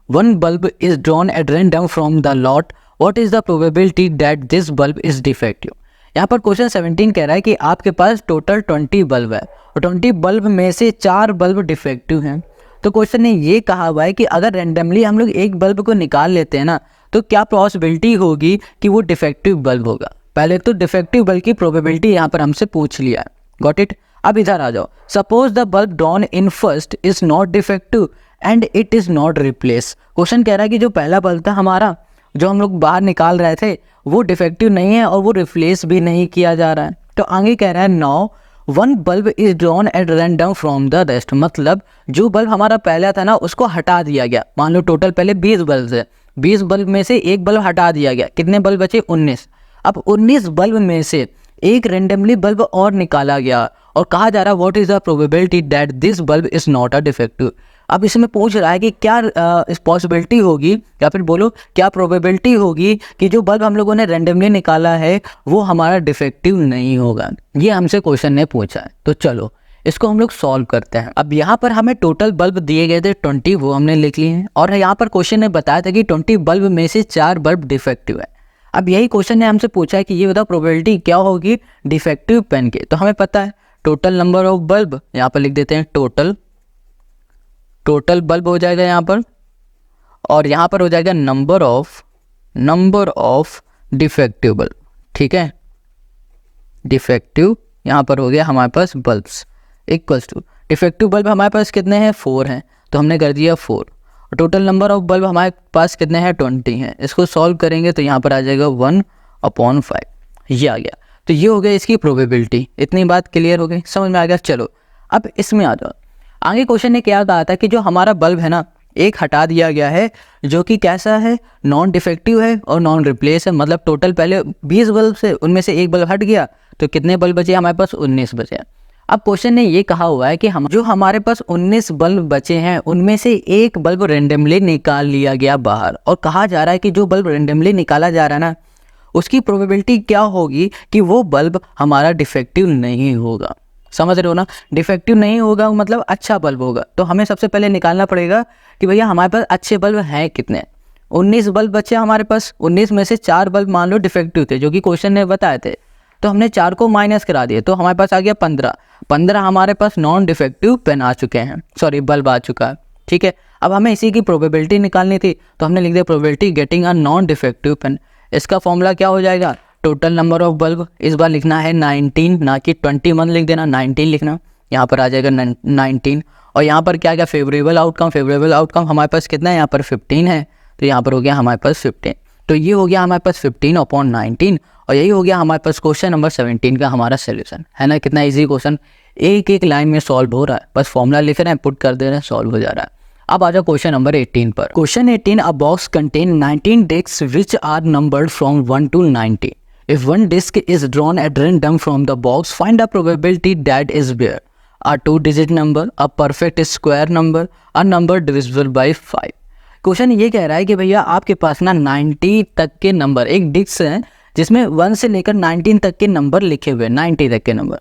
one bulb is drawn at random from the lot, what is the probability that this bulb is defective. यहाँ पर क्वेश्चन 17 कह रहा है कि आपके पास टोटल 20 बल्ब है और 20 बल्ब में से 4 बल्ब डिफेक्टिव हैं। तो क्वेश्चन ने ये कहा हुआ है कि अगर रैंडमली हम लोग एक बल्ब को निकाल लेते हैं ना, तो क्या पॉसिबिलिटी होगी कि वो डिफेक्टिव बल्ब होगा। पहले तो डिफेक्टिव बल्ब की प्रोबेबिलिटी यहाँ पर हमसे पूछ लिया है, गॉट इट। अब इधर आ जाओ, suppose the bulb drawn in first is not defective and it is not replace. Question कह रहा है कि जो पहला बल्ब था हमारा, जो हम लोग बाहर निकाल रहे थे, वो डिफेक्टिव नहीं है और वो रिप्लेस भी नहीं किया जा रहा है। तो आगे कह रहा है now one bulb is drawn at random from the rest, मतलब जो बल्ब हमारा पहला था ना उसको हटा दिया गया। मान लो टोटल पहले 20 बल्ब है, 20 बल्ब में से एक बल्ब हटा दिया गया, कितने बल्ब बचे, 19। अब 19 बल्ब में से एक रेंडमली बल्ब और निकाला गया और कहा जा रहा है what is the probability that this bulb is not a defective. अब इसमें पूछ रहा है कि क्या इस पॉसिबिलिटी होगी, या फिर बोलो क्या प्रोबेबिलिटी होगी कि जो बल्ब हम लोगों ने रैंडमली निकाला है वो हमारा डिफेक्टिव नहीं होगा। ये हमसे क्वेश्चन ने पूछा है। तो चलो इसको हम लोग सॉल्व करते हैं। अब यहाँ पर हमें टोटल बल्ब दिए गए थे 20, वो हमने लिख लिए हैं, और यहाँ पर क्वेश्चन ने बताया था कि 20 बल्ब में से 4 बल्ब डिफेक्टिव है। अब यही क्वेश्चन ने हमसे पूछा है कि ये बताओ प्रोबेबिलिटी क्या होगी डिफेक्टिव पेन के। तो हमें पता है टोटल नंबर ऑफ बल्ब, यहाँ पर लिख देते हैं टोटल बल्ब हो जाएगा यहाँ पर, और यहाँ पर हो जाएगा नंबर ऑफ डिफेक्टिव बल्ब, ठीक है, डिफेक्टिव यहाँ पर हो गया हमारे पास bulbs equals to defective bulb हमारे पास कितने हैं, 4 हैं, तो हमने कर दिया 4, और टोटल नंबर ऑफ बल्ब हमारे पास कितने हैं, 20 हैं। इसको सॉल्व करेंगे तो यहाँ पर आ जाएगा 1/5, ये आ गया। तो ये हो गया इसकी प्रोबेबिलिटी। इतनी बात क्लियर हो गई, समझ में आ गया। चलो अब इसमें आ जाओ, आगे क्वेश्चन ने क्या कहा था कि जो हमारा बल्ब है ना, एक हटा दिया गया है जो कि कैसा है, नॉन डिफेक्टिव है और नॉन रिप्लेस है, मतलब टोटल पहले 20 बल्ब से उनमें से एक बल्ब हट गया, तो कितने बल्ब बचे हमारे पास, 19 बचे। अब क्वेश्चन ने ये कहा हुआ है कि हम जो हमारे पास 19 बल्ब बचे हैं उनमें से एक बल्ब रेंडमली निकाल लिया गया बाहर, और कहा जा रहा है कि जो बल्ब रेंडमली निकाला जा रहा है ना, उसकी प्रोबेबिलिटी क्या होगी कि वो बल्ब हमारा डिफेक्टिव नहीं होगा। समझ रहे हो ना, डिफेक्टिव नहीं होगा मतलब अच्छा बल्ब होगा। तो हमें सबसे पहले निकालना पड़ेगा कि भैया हमारे पास अच्छे बल्ब हैं कितने। 19 बल्ब बचे हमारे पास, 19 में से 4 बल्ब मान लो डिफेक्टिव थे जो कि क्वेश्चन ने बताए थे, तो हमने 4 को माइनस करा दिए, तो हमारे पास आ गया 15 हमारे पास नॉन डिफेक्टिव पेन आ चुके हैं, सॉरी बल्ब आ चुका है, ठीक है। अब हमें इसी की प्रोबेबिलिटी निकालनी थी, तो हमने लिख दिया probability getting a non defective pen. इसका फॉर्मूला क्या हो जाएगा, टोटल नंबर ऑफ बल्ब, इस बार लिखना है 19 ना कि 21 लिख देना, 19 लिखना, यहाँ पर आ जाएगा 19। और यहाँ पर क्या क्या फेवरेबल आउटकम हमारे पास कितना है, यहाँ पर 15 है, तो यहाँ पर हो गया हमारे पास 15। तो ये हो गया हमारे पास 15/19, और यही हो गया हमारे पास क्वेश्चन नंबर 17 का हमारा सोल्यूशन, है ना। कितना इजी क्वेश्चन, एक एक लाइन में सॉल्व हो रहा है, बस फॉर्मूला लिख रहे हैं, पुट कर दे रहे हैं, सॉल्व हो जा रहा है। अब आ जाओ क्वेश्चन नंबर 18 पर। Question 18, a box contain 19 discs which are numbered from 1 to 90. If one disk is drawn at random from the box, find the probability that is where a 2-digit number, a perfect square number, a number divisible by 5. Question ये कह रहा है कि भैया आपके पास ना 90 तक के नंबर, एक डिस्क है जिसमें 1 से लेकर 19 तक के नंबर लिखे हुए, 90 तक के नंबर।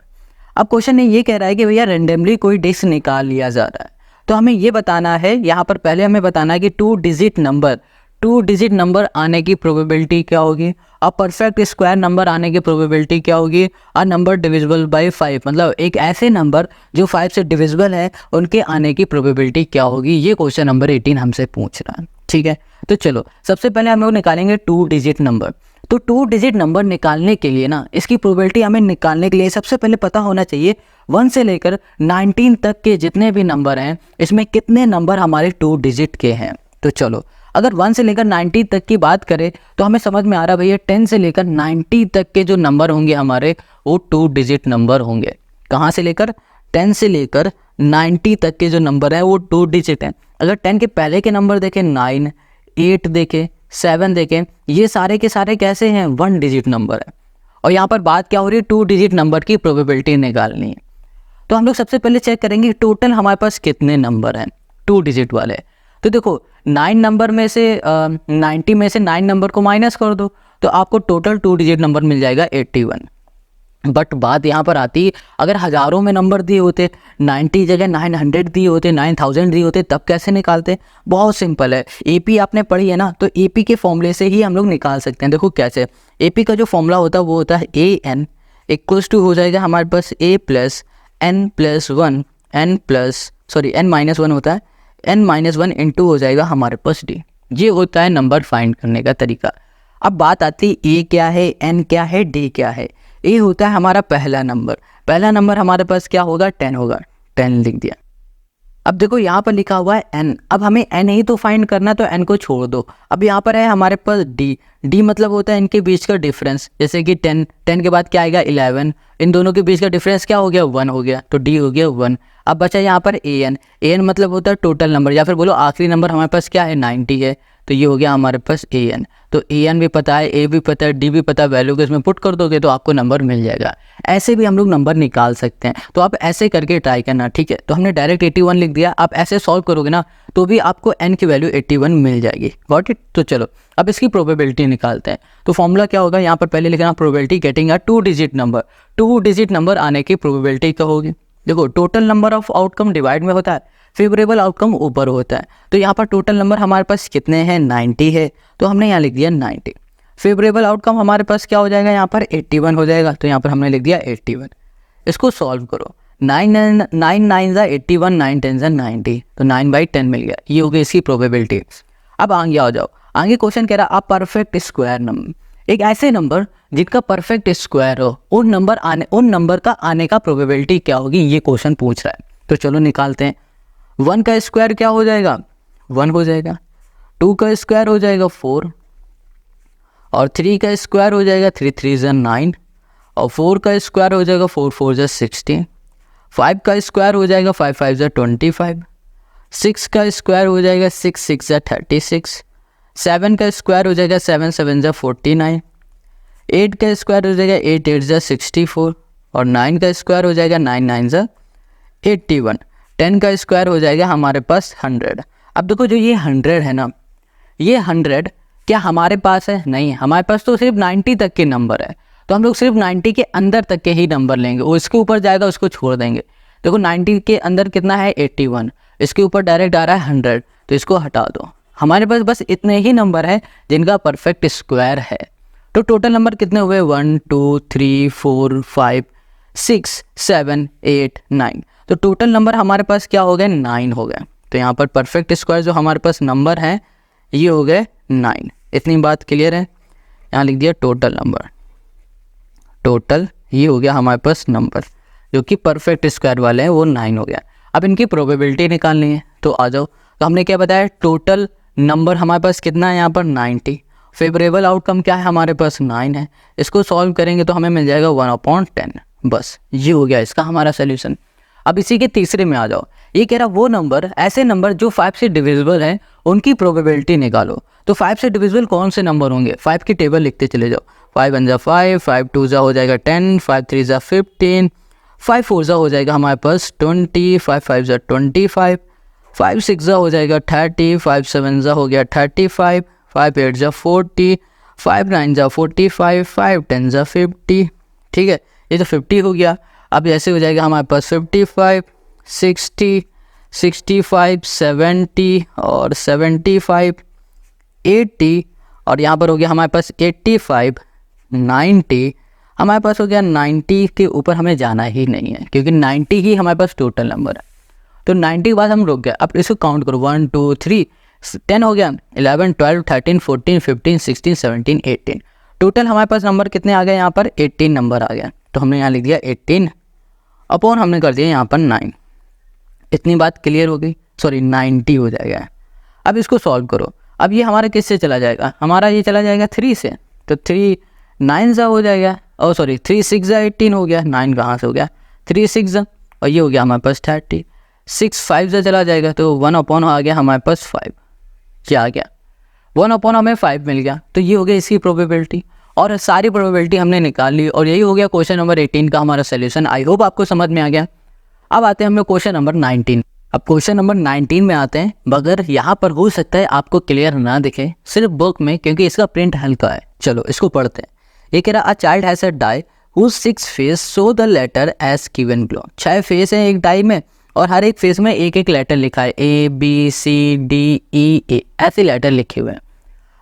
अब क्वेश्चन ये कह रहा है कि भैया रेंडमली कोई डिस्क निकाल लिया जा रहा है, तो हमें ये बताना है, यहाँ पर पहले हमें बताना है कि 2 डिजिट नंबर आने की प्रोबेबिलिटी क्या होगी, और परफेक्ट स्क्वायर नंबर आने की प्रोबेबिलिटी क्या होगी, और नंबर डिविजिबल बाय 5, मतलब एक ऐसे नंबर जो 5 से डिविजिबल है उनके आने की प्रोबेबिलिटी क्या होगी। ये क्वेश्चन नंबर 18 हमसे पूछ रहा है, ठीक है। तो चलो सबसे पहले हम लोग निकालेंगे 2 डिजिट नंबर। तो 2 डिजिट नंबर निकालने के लिए ना, इसकी प्रोबेबिलिटी हमें निकालने के लिए सबसे पहले पता होना चाहिए 1 से लेकर 19 तक के जितने भी नंबर हैं इसमें कितने नंबर हमारे 2 डिजिट के हैं। तो चलो अगर 1 से लेकर 90 तक की बात करें तो हमें समझ में आ रहा है भैया 10 से लेकर 90 तक के जो नंबर होंगे हमारे वो 2 डिजिट नंबर होंगे। कहाँ से लेकर, 10 से लेकर 90 तक के जो नंबर हैं वो 2 डिजिट हैं। अगर 10 के पहले के नंबर देखें 9, 8 देखें, 7 देखें, ये सारे के सारे कैसे हैं, 1 डिजिट नंबर है। और यहाँ पर बात क्या हो रही है, 2 डिजिट नंबर की प्रोबेबिलिटी निकालनी है। तो हम लोग सबसे पहले चेक करेंगे टोटल हमारे पास कितने नंबर हैं 2 डिजिट वाले। तो देखो 9 नंबर में से 90 में से 9 नंबर को माइनस कर दो तो आपको टोटल 2 डिजिट नंबर मिल जाएगा 81। बट बात यहाँ पर आती, अगर हज़ारों में नंबर दिए होते, 90 जगह 900 दिए होते, 9000 दिए होते, तब कैसे निकालते। बहुत सिंपल है, एपी आपने पढ़ी है ना, तो एपी के फॉर्मूले से ही हम लोग निकाल सकते हैं। देखो कैसे, एपी का जो फॉर्मूला होता है वो होता है ए एन इक्वल्स टू हो जाएगा हमारे पास a plus n plus one n minus one होता है, n-1 इंटू हो जाएगा हमारे पास डी। ये होता है नंबर फाइंड करने का तरीका। अब बात आती है ए क्या है, n क्या है, डी क्या है। ए होता है हमारा पहला नंबर हमारे पास क्या होगा, 10 होगा, 10 लिख दिया। अब देखो यहाँ पर लिखा हुआ है n, अब हमें n ही तो फाइंड करना, तो n को छोड़ दो। अब यहाँ पर है हमारे पास d मतलब होता है इनके बीच का डिफरेंस, जैसे कि 10 के बाद क्या आएगा 11, इन दोनों के बीच का डिफरेंस क्या हो गया 1 हो गया, तो d हो गया 1। अब बचा यहाँ पर an मतलब होता है टोटल नंबर, या फिर बोलो आखिरी नंबर हमारे पास क्या है 90 है, तो ये हो गया हमारे पास an। तो an भी पता है, a भी पता है, d भी पता है, वैल्यू को इसमें पुट कर दोगे तो आपको नंबर मिल जाएगा। ऐसे भी हम लोग नंबर निकाल सकते हैं, तो आप ऐसे करके ट्राई करना, ठीक है। तो हमने डायरेक्ट 81 लिख दिया, आप ऐसे सॉल्व करोगे ना तो भी आपको n की वैल्यू 81 मिल जाएगी। Got it. तो चलो अब इसकी प्रोबेबिलिटी निकालते हैं। तो फॉर्मूला क्या होगा, यहाँ पर पहले लिखना प्रोबेबिलिटी गेटिंग अ 2 डिजिट नंबर। 2 डिजिट नंबर आने की प्रोबेबिलिटी क्या होगी, देखो total number of outcome divide में होता है, फेवरेबल आउटकम ऊपर होता है। तो यहाँ पर टोटल नंबर हमारे पास कितने हैं, 90 है, तो हमने यहाँ लिख दिया 90। फेवरेबल आउटकम हमारे पास क्या हो जाएगा, यहाँ पर 81 हो जाएगा, तो यहाँ पर हमने लिख दिया 81। इसको सॉल्व करो, 9 9 ज़ा 81, 9 10 ज़ा 90, तो 9/10 मिल गया। ये हो गई इसकी प्रोबेबिलिटी। अब आगे आ जाओ, आगे क्वेश्चन कह रहा है आप परफेक्ट स्क्वायर नंबर, एक ऐसे नंबर जिनका परफेक्ट स्क्वायर हो, उन नंबर का आने का प्रोबेबिलिटी क्या होगी, ये क्वेश्चन पूछ रहा है। तो चलो निकालते हैं। 1 का स्क्वायर क्या हो जाएगा, 1 हो जाएगा। 2 का स्क्वायर हो जाएगा 4, और 3 का स्क्वायर हो जाएगा 3 3 ज़ा 9, और 4 का स्क्वायर हो जाएगा 4 4 ज़ा 16, 5 का स्क्वायर हो जाएगा 5 5 ज़ा 25, 6 का स्क्वायर हो जाएगा 6 6 ज़ा 36, 7 का स्क्वायर हो जाएगा 7 7 ज़ा 49, 8 का स्क्वायर हो जाएगा 8 8 ज़ा 64, और 9 का स्क्वायर हो जाएगा 9 9 ज़ा 81, 10 का स्क्वायर हो जाएगा हमारे पास 100। अब देखो जो ये 100 है ना, ये 100 क्या हमारे पास है, नहीं, हमारे पास तो सिर्फ 90 तक के नंबर है, तो हम लोग सिर्फ 90 के अंदर तक के ही नंबर लेंगे, वो इसके ऊपर जाएगा उसको छोड़ देंगे। देखो 90 के अंदर कितना है 81, इसके ऊपर डायरेक्ट आ रहा है 100, तो इसको हटा दो। हमारे पास बस इतने ही नंबर है जिनका परफेक्ट स्क्वायर है। तो टोटल नंबर कितने हुए, 1 2 3 4 5 6 7 8 9, तो टोटल नंबर हमारे पास क्या हो गए, 9 हो गए। तो यहाँ पर परफेक्ट स्क्वायर जो हमारे पास नंबर है ये हो गए 9। इतनी बात क्लियर है। यहाँ लिख दिया टोटल नंबर, टोटल ये हो गया हमारे पास नंबर जो कि परफेक्ट स्क्वायर वाले हैं, वो 9 हो गया। अब इनकी प्रोबेबिलिटी निकालनी है, तो आ जाओ। तो हमने क्या बताया, टोटल नंबर हमारे पास कितना है यहाँ पर 90, फेवरेबल आउटकम क्या है हमारे पास 9 है। इसको सॉल्व करेंगे तो हमें मिल जाएगा 1/10, बस ये हो गया इसका हमारा सोल्यूशन। अब इसी के तीसरे में आ जाओ, ये कह रहा वो नंबर, ऐसे नंबर जो 5 से डिविजिबल हैं उनकी प्रोबेबिलिटी निकालो। तो 5 से डिविजिबल कौन से नंबर होंगे, 5 की टेबल लिखते चले जाओ। 5 1 ज़ा 5, 5 2 ज़ा हो जाएगा 10, 5 3 ज़ा 15, 5 4 ज़ा हो जाएगा हमारे पास 20, 5 5 ज़ा 25, 5 6 ज़ा हो जाएगा 30, 5 7 ज़ा हो गया 35, 5 8 ज़ा 40, 5 9 ज़ा 45, 5 10 ज़ा 50। ठीक है, ये तो 50 हो गया। अब ऐसे हो जाएगा हमारे पास 55, 60, 65, 70 और 75, 80, और यहाँ पर हो गया हमारे पास 85, 90। हमारे पास हो गया 90 के ऊपर हमें जाना ही नहीं है, क्योंकि 90 ही हमारे पास टोटल नंबर है। तो 90 के बाद हम रुक गए। अब इसको काउंट करो, 1 2 3 10 हो गया, 11 12 13 14 15 16 17 18। टोटल हमारे पास नंबर कितने आ गए, यहाँ पर 18 नंबर आ गया। तो हमने यहाँ लिख दिया 18 अपॉन हमने कर दिया यहाँ पर 9। इतनी बात क्लियर हो गई, सॉरी 90 हो जाएगा। अब इसको सॉल्व करो। अब ये हमारा किससे चला जाएगा, हमारा ये चला जाएगा 3 से, तो 3 9 ज़ा हो जाएगा ओ सॉरी 3 6 18 हो गया, 9 कहाँ से हो गया, 3 6 और ये हो गया हमारे पास 30, 6 5 से चला जाएगा तो 1 अपॉन आ गया हमारे पास 5, क्या आ गया 1 अपॉन हमें 5 मिल गया। तो ये हो गया इसकी प्रोबेबिलिटी और सारी प्रोबेबिलिटी हमने निकाल ली और यही हो गया क्वेश्चन नंबर 18 का हमारा सोल्यूशन। आई होप आपको समझ में आ गया। अब आते हैं हम लोग क्वेश्चन नंबर 19। अब क्वेश्चन नंबर 19 में आते हैं, मगर यहाँ पर हो सकता है आपको क्लियर ना दिखे सिर्फ बुक में क्योंकि इसका प्रिंट हल्का है। चलो इसको पढ़ते हैं। ये कह रहा a child has a die whose 6 face so the letter as given below. 6 face हैं एक डाई में और हर एक फेस में एक एक लेटर लिखा है, A B C D E ए, ऐसे लेटर लिखे हुए हैं।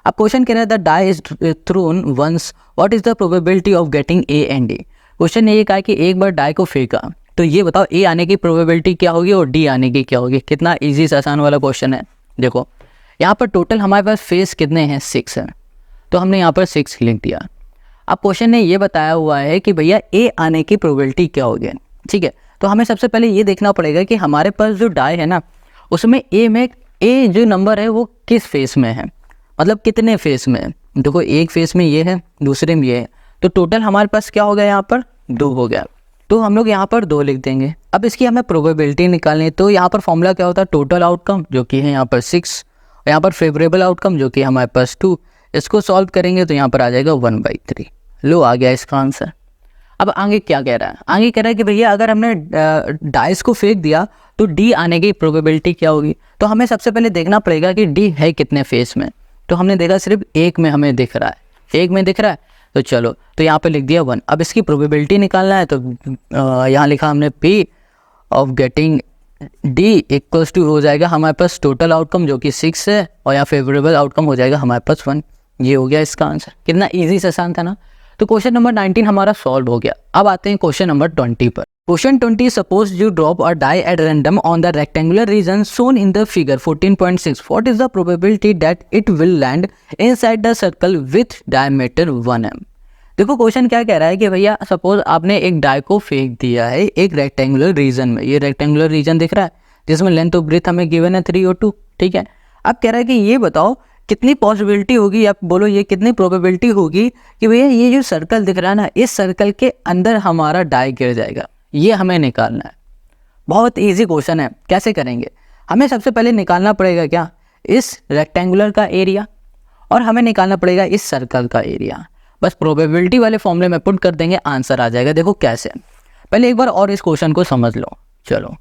अब क्वेश्चन कह रहा है the die is thrown once, what is the probability of getting A and D. Question ने ये कहा कि एक बार डाई को फेंका तो ये बताओ ए आने की प्रोबेबिलिटी क्या होगी और डी आने की क्या होगी। कितना इजी से आसान वाला क्वेश्चन है। देखो यहाँ पर टोटल हमारे पास फेस कितने हैं, 6 हैं, तो हमने यहाँ पर 6 लिख दिया। अब क्वेश्चन ने ये बताया हुआ है कि भैया ए आने की प्रोबेबिलिटी क्या होगी। ठीक है, तो हमें सबसे पहले ये देखना पड़ेगा कि हमारे पास जो डाई है ना उसमें ए जो नंबर है वो किस फेस में है, मतलब कितने फेस में है। देखो एक फेस में ये है, दूसरे में ये है, तो टोटल हमारे पास क्या हो गया, यहाँ पर 2 हो गया, तो हम लोग यहाँ पर 2 लिख देंगे। अब इसकी हमें प्रोबेबिलिटी निकालनी है, तो यहाँ पर फॉर्मूला क्या होता है, टोटल आउटकम जो कि है यहाँ पर 6, यहाँ पर फेवरेबल आउटकम जो कि हमारे पास 2। इसको सॉल्व करेंगे तो यहाँ पर आ जाएगा 1/3। लो आ गया इसका आंसर। अब आगे क्या कह रहा है, आगे कह रहा है कि भैया अगर हमने डाइस को फेंक दिया तो डी आने की प्रोबेबिलिटी क्या होगी। तो हमें सबसे पहले देखना पड़ेगा कि डी है कितने फेस में। तो हमने देखा सिर्फ एक में हमें दिख रहा है, एक में दिख रहा है, तो चलो तो यहाँ पे लिख दिया 1। अब इसकी प्रोबेबिलिटी निकालना है तो यहाँ लिखा हमने P of getting D equals to हो जाएगा हमारे पास टोटल आउटकम जो कि 6 है और यहाँ फेवरेबल आउटकम हो जाएगा हमारे पास 1। ये हो गया इसका आंसर। कितना ईजी से आसान था ना। तो क्वेश्चन नंबर 19 हमारा सॉल्व हो गया। अब आते हैं क्वेश्चन नंबर 20 पर। Question 20, suppose you drop a die at random on the rectangular region shown in the figure 14.6, what is the probability that it will land inside the circle with diameter 1 m। देखो question क्या कह रहा है कि भैया suppose आपने एक die को फेंक दिया है एक रेक्टेंगुलर रीजन में, ये रेक्टेंगुलर रीजन दिख रहा है जिसमें लेंथ और ब्रेथ हमें गिवन है 3 और 2। ठीक है, अब कह रहा है कि ये बताओ कितनी पॉसिबिलिटी होगी, आप बोलो ये कितनी प्रोबेबिलिटी होगी कि भैया ये जो सर्कल दिख रहा है ना इस सर्कल के अंदर हमारा डाई गिर जाएगा। ये हमें निकालना है। बहुत इजी क्वेश्चन है। कैसे करेंगे, हमें सबसे पहले निकालना पड़ेगा क्या, इस रेक्टेंगुलर का एरिया और हमें निकालना पड़ेगा इस सर्कल का एरिया। बस प्रोबेबिलिटी वाले फॉर्मूले में पुट कर देंगे, आंसर आ जाएगा। देखो कैसे, पहले एक बार और इस क्वेश्चन को समझ लो। चलो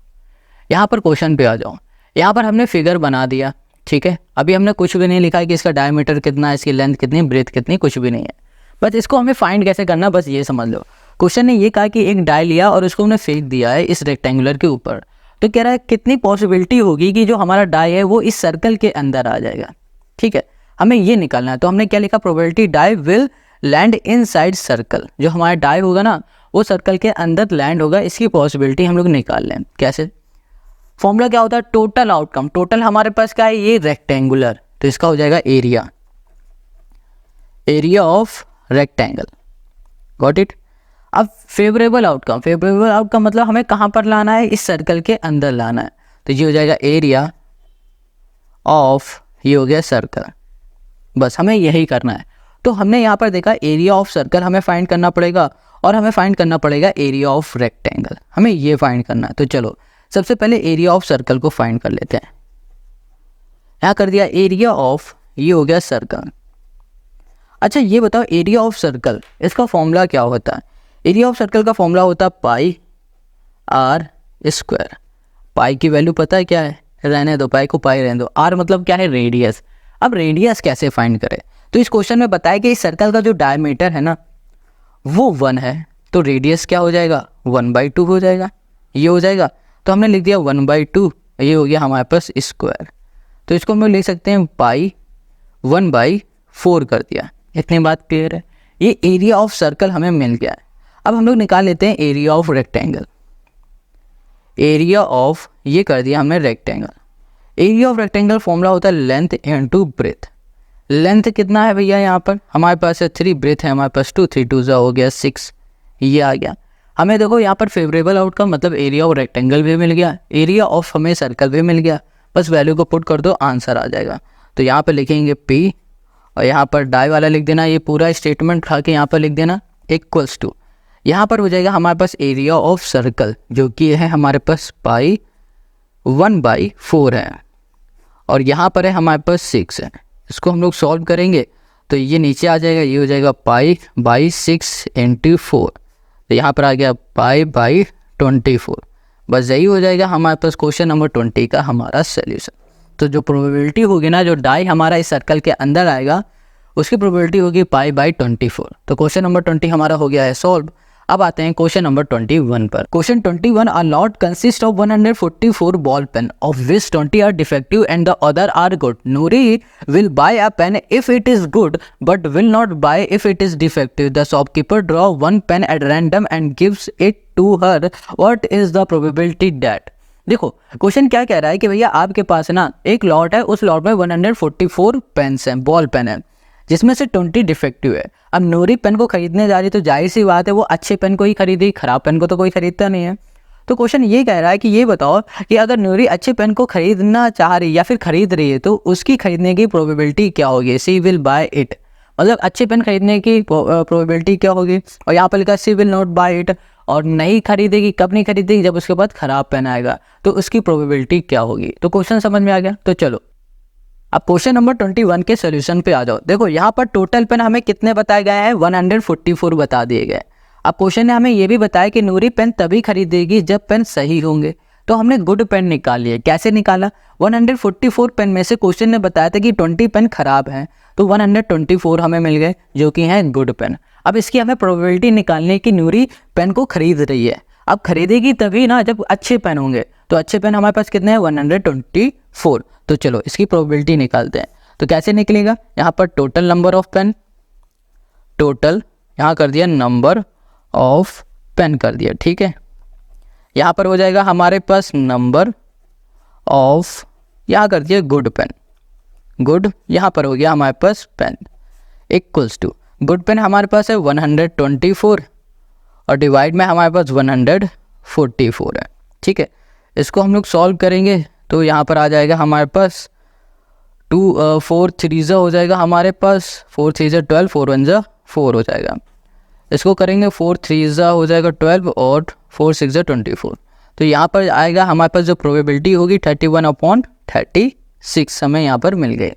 यहाँ पर क्वेश्चन पे आ जाओ। यहाँ पर हमने फिगर बना दिया, ठीक है। अभी हमने कुछ भी नहीं लिखा है कि इसका डायमीटर कितना है, इसकी लेंथ कितनी, ब्रेथ कितनी, कुछ भी नहीं है। बस इसको हमें फाइंड कैसे करना, बस ये समझ लो। क्वेश्चन ने ये कहा कि एक डाई लिया और उसको हमने फेंक दिया है इस रेक्टेंगुलर के ऊपर, तो कह रहा है कितनी पॉसिबिलिटी होगी कि जो हमारा डाई है वो इस सर्कल के अंदर आ जाएगा। ठीक है, हमें ये निकालना है। तो हमने क्या लिखा, probability die will land inside circle. जो हमारा डाई होगा ना वो सर्कल के अंदर लैंड होगा, इसकी पॉसिबिलिटी हम लोग निकाल लें। कैसे, फॉर्मूला क्या होता है, टोटल आउटकम। टोटल हमारे पास क्या है, ये रेक्टेंगुलर, तो इसका हो जाएगा area, area of rectangle. Got it. अब फेवरेबल आउटकम, फेवरेबल आउटकम मतलब हमें कहाँ पर लाना है, इस सर्कल के अंदर लाना है, तो ये हो जाएगा एरिया ऑफ, ये हो गया सर्कल। बस हमें यही करना है। तो हमने यहाँ पर देखा एरिया ऑफ सर्कल हमें फाइंड करना पड़ेगा और हमें फाइंड करना पड़ेगा एरिया ऑफ रेक्टेंगल, हमें ये फाइंड करना है। तो चलो सबसे पहले एरिया ऑफ सर्कल को फाइंड कर लेते हैं। यहाँ कर दिया एरिया ऑफ, ये हो गया सर्कल। अच्छा ये बताओ एरिया ऑफ सर्कल, इसका फॉर्मूला क्या होता है। एरिया ऑफ सर्कल का फॉर्मूला होता है पाई आर स्क्वायर। पाई की वैल्यू पता है क्या है, रहने दो, पाई को पाई रहने दो। आर मतलब क्या है, रेडियस। अब रेडियस कैसे फाइंड करें, तो इस क्वेश्चन में बताया कि इस सर्कल का जो डायमीटर है ना वो 1 है, तो रेडियस क्या हो जाएगा, 1/2 हो जाएगा, ये हो जाएगा। तो हमने लिख दिया 1/2, ये हो गया हमारे पास स्क्वायर। तो इसको हम लिख सकते हैं पाई 1/4 कर दिया। इतनी बात क्लियर है। ये एरिया ऑफ सर्कल हमें मिल गया है। अब हम लोग निकाल लेते हैं area of rectangle. Area of, ये कर दिया हमने rectangle. Area of rectangle formula होता है लेंथ इनटू ब्रेथ। लेंथ कितना है भैया, यहाँ पर हमारे पास है 3, ब्रेथ है हमारे पास 2, 3 2 हो गया 6, ये आ गया। हमें देखो यहाँ पर फेवरेबल आउटकम मतलब एरिया ऑफ रेक्टेंगल भी मिल गया, एरिया ऑफ हमें सर्कल भी मिल गया। बस वैल्यू को पुट कर दो, आंसर आ जाएगा। तो यहाँ पर लिखेंगे P और यहाँ पर डाई वाला लिख देना, ये पूरा स्टेटमेंट खा के यहाँ पर लिख देना इक्वल्स टू, यहाँ पर हो जाएगा हमारे पास एरिया ऑफ सर्कल जो कि है हमारे पास पाई 1/4 है, और यहाँ पर है हमारे पास 6 है। इसको हम लोग सॉल्व करेंगे तो ये नीचे आ जाएगा, ये हो जाएगा पाई/6 × 4, तो यहाँ पर आ गया पाई/24। बस यही हो जाएगा हमारे पास क्वेश्चन नंबर 20 का हमारा सोल्यूशन। तो जो प्रोबेबिलिटी होगी ना, जो डाई हमारा इस सर्कल के अंदर आएगा उसकी प्रोबेबिलिटी होगी पाई/24। तो क्वेश्चन नंबर 20 हमारा हो गया है सॉल्व। अब आते हैं क्वेश्चन नंबर 21 पर। Question 21, a lot consist of 144 ball pen of which 20 are defective and the other are good. Nuri will buy a pen if it is good but will not buy if it is defective. The shopkeeper draw one pen at random and gives it to her. What is the probability that. देखो question क्या कह रहा है कि भैया आपके पास ना एक लॉट है, उस लॉट में 144 पेन्स हैं, बॉल पेन है, जिसमें से 20 डिफेक्टिव है। अब नूरी पेन को खरीदने जा रही तो जाहिर सी बात है वो अच्छे पेन को ही खरीदेगी, खराब पेन को तो कोई खरीदता नहीं है। तो क्वेश्चन ये कह रहा है कि ये बताओ कि अगर नूरी अच्छे पेन को खरीदना चाह रही या फिर खरीद रही है तो उसकी खरीदने की प्रोबेबिलिटी क्या होगी। सी विल बाय इट, मतलब अच्छे पेन खरीदने की प्रोबेबिलिटी क्या होगी। और यहाँ पर लिखा सी विल नॉट बाय इट, और नहीं खरीदेगी, कब नहीं खरीदेगी, जब उसके बाद खराब पेन आएगा, तो उसकी प्रोबेबिलिटी क्या होगी। तो क्वेश्चन समझ में आ गया। तो चलो अब क्वेश्चन नंबर 21 के सोल्यूशन पे आ जाओ। देखो यहाँ पर टोटल पेन हमें कितने बताए गए हैं, 144 बता दिए गए। अब क्वेश्चन ने हमें ये भी बताया कि नूरी पेन तभी खरीदेगी जब पेन सही होंगे, तो हमने गुड पेन निकाल लिए। कैसे निकाला, 144 पेन में से क्वेश्चन ने बताया था कि 20 पेन खराब हैं, तो 124 हमें मिल गए जो कि हैं गुड पेन। अब इसकी हमें प्रोबेबिलिटी निकालनी है कि नूरी पेन को खरीद रही है। अब खरीदेगी तभी ना जब अच्छे पेन होंगे, तो अच्छे पेन हमारे पास कितने हैं, 124। तो चलो इसकी प्रोबेबिलिटी निकालते हैं। तो कैसे निकलेगा, यहाँ पर total number of pen, total यहाँ कर दिया नंबर ऑफ पेन कर दिया, ठीक है। यहाँ पर हो जाएगा हमारे पास नंबर ऑफ, यहाँ कर दिया गुड पेन, गुड यहाँ पर हो गया हमारे पास pen equals to, good pen हमारे पास है 124 और डिवाइड में हमारे पास 144 है, ठीक है। इसको हम लोग सॉल्व करेंगे तो यहाँ पर आ जाएगा हमारे पास 4 3 हो जाएगा हमारे पास, 4 3 12, 4 1 4 हो जाएगा। इसको करेंगे 4 3 हो जाएगा 12 और 4 6 24। तो यहाँ पर आएगा हमारे पास जो प्रोबेबिलिटी होगी 31/36 हमें यहाँ पर मिल गई।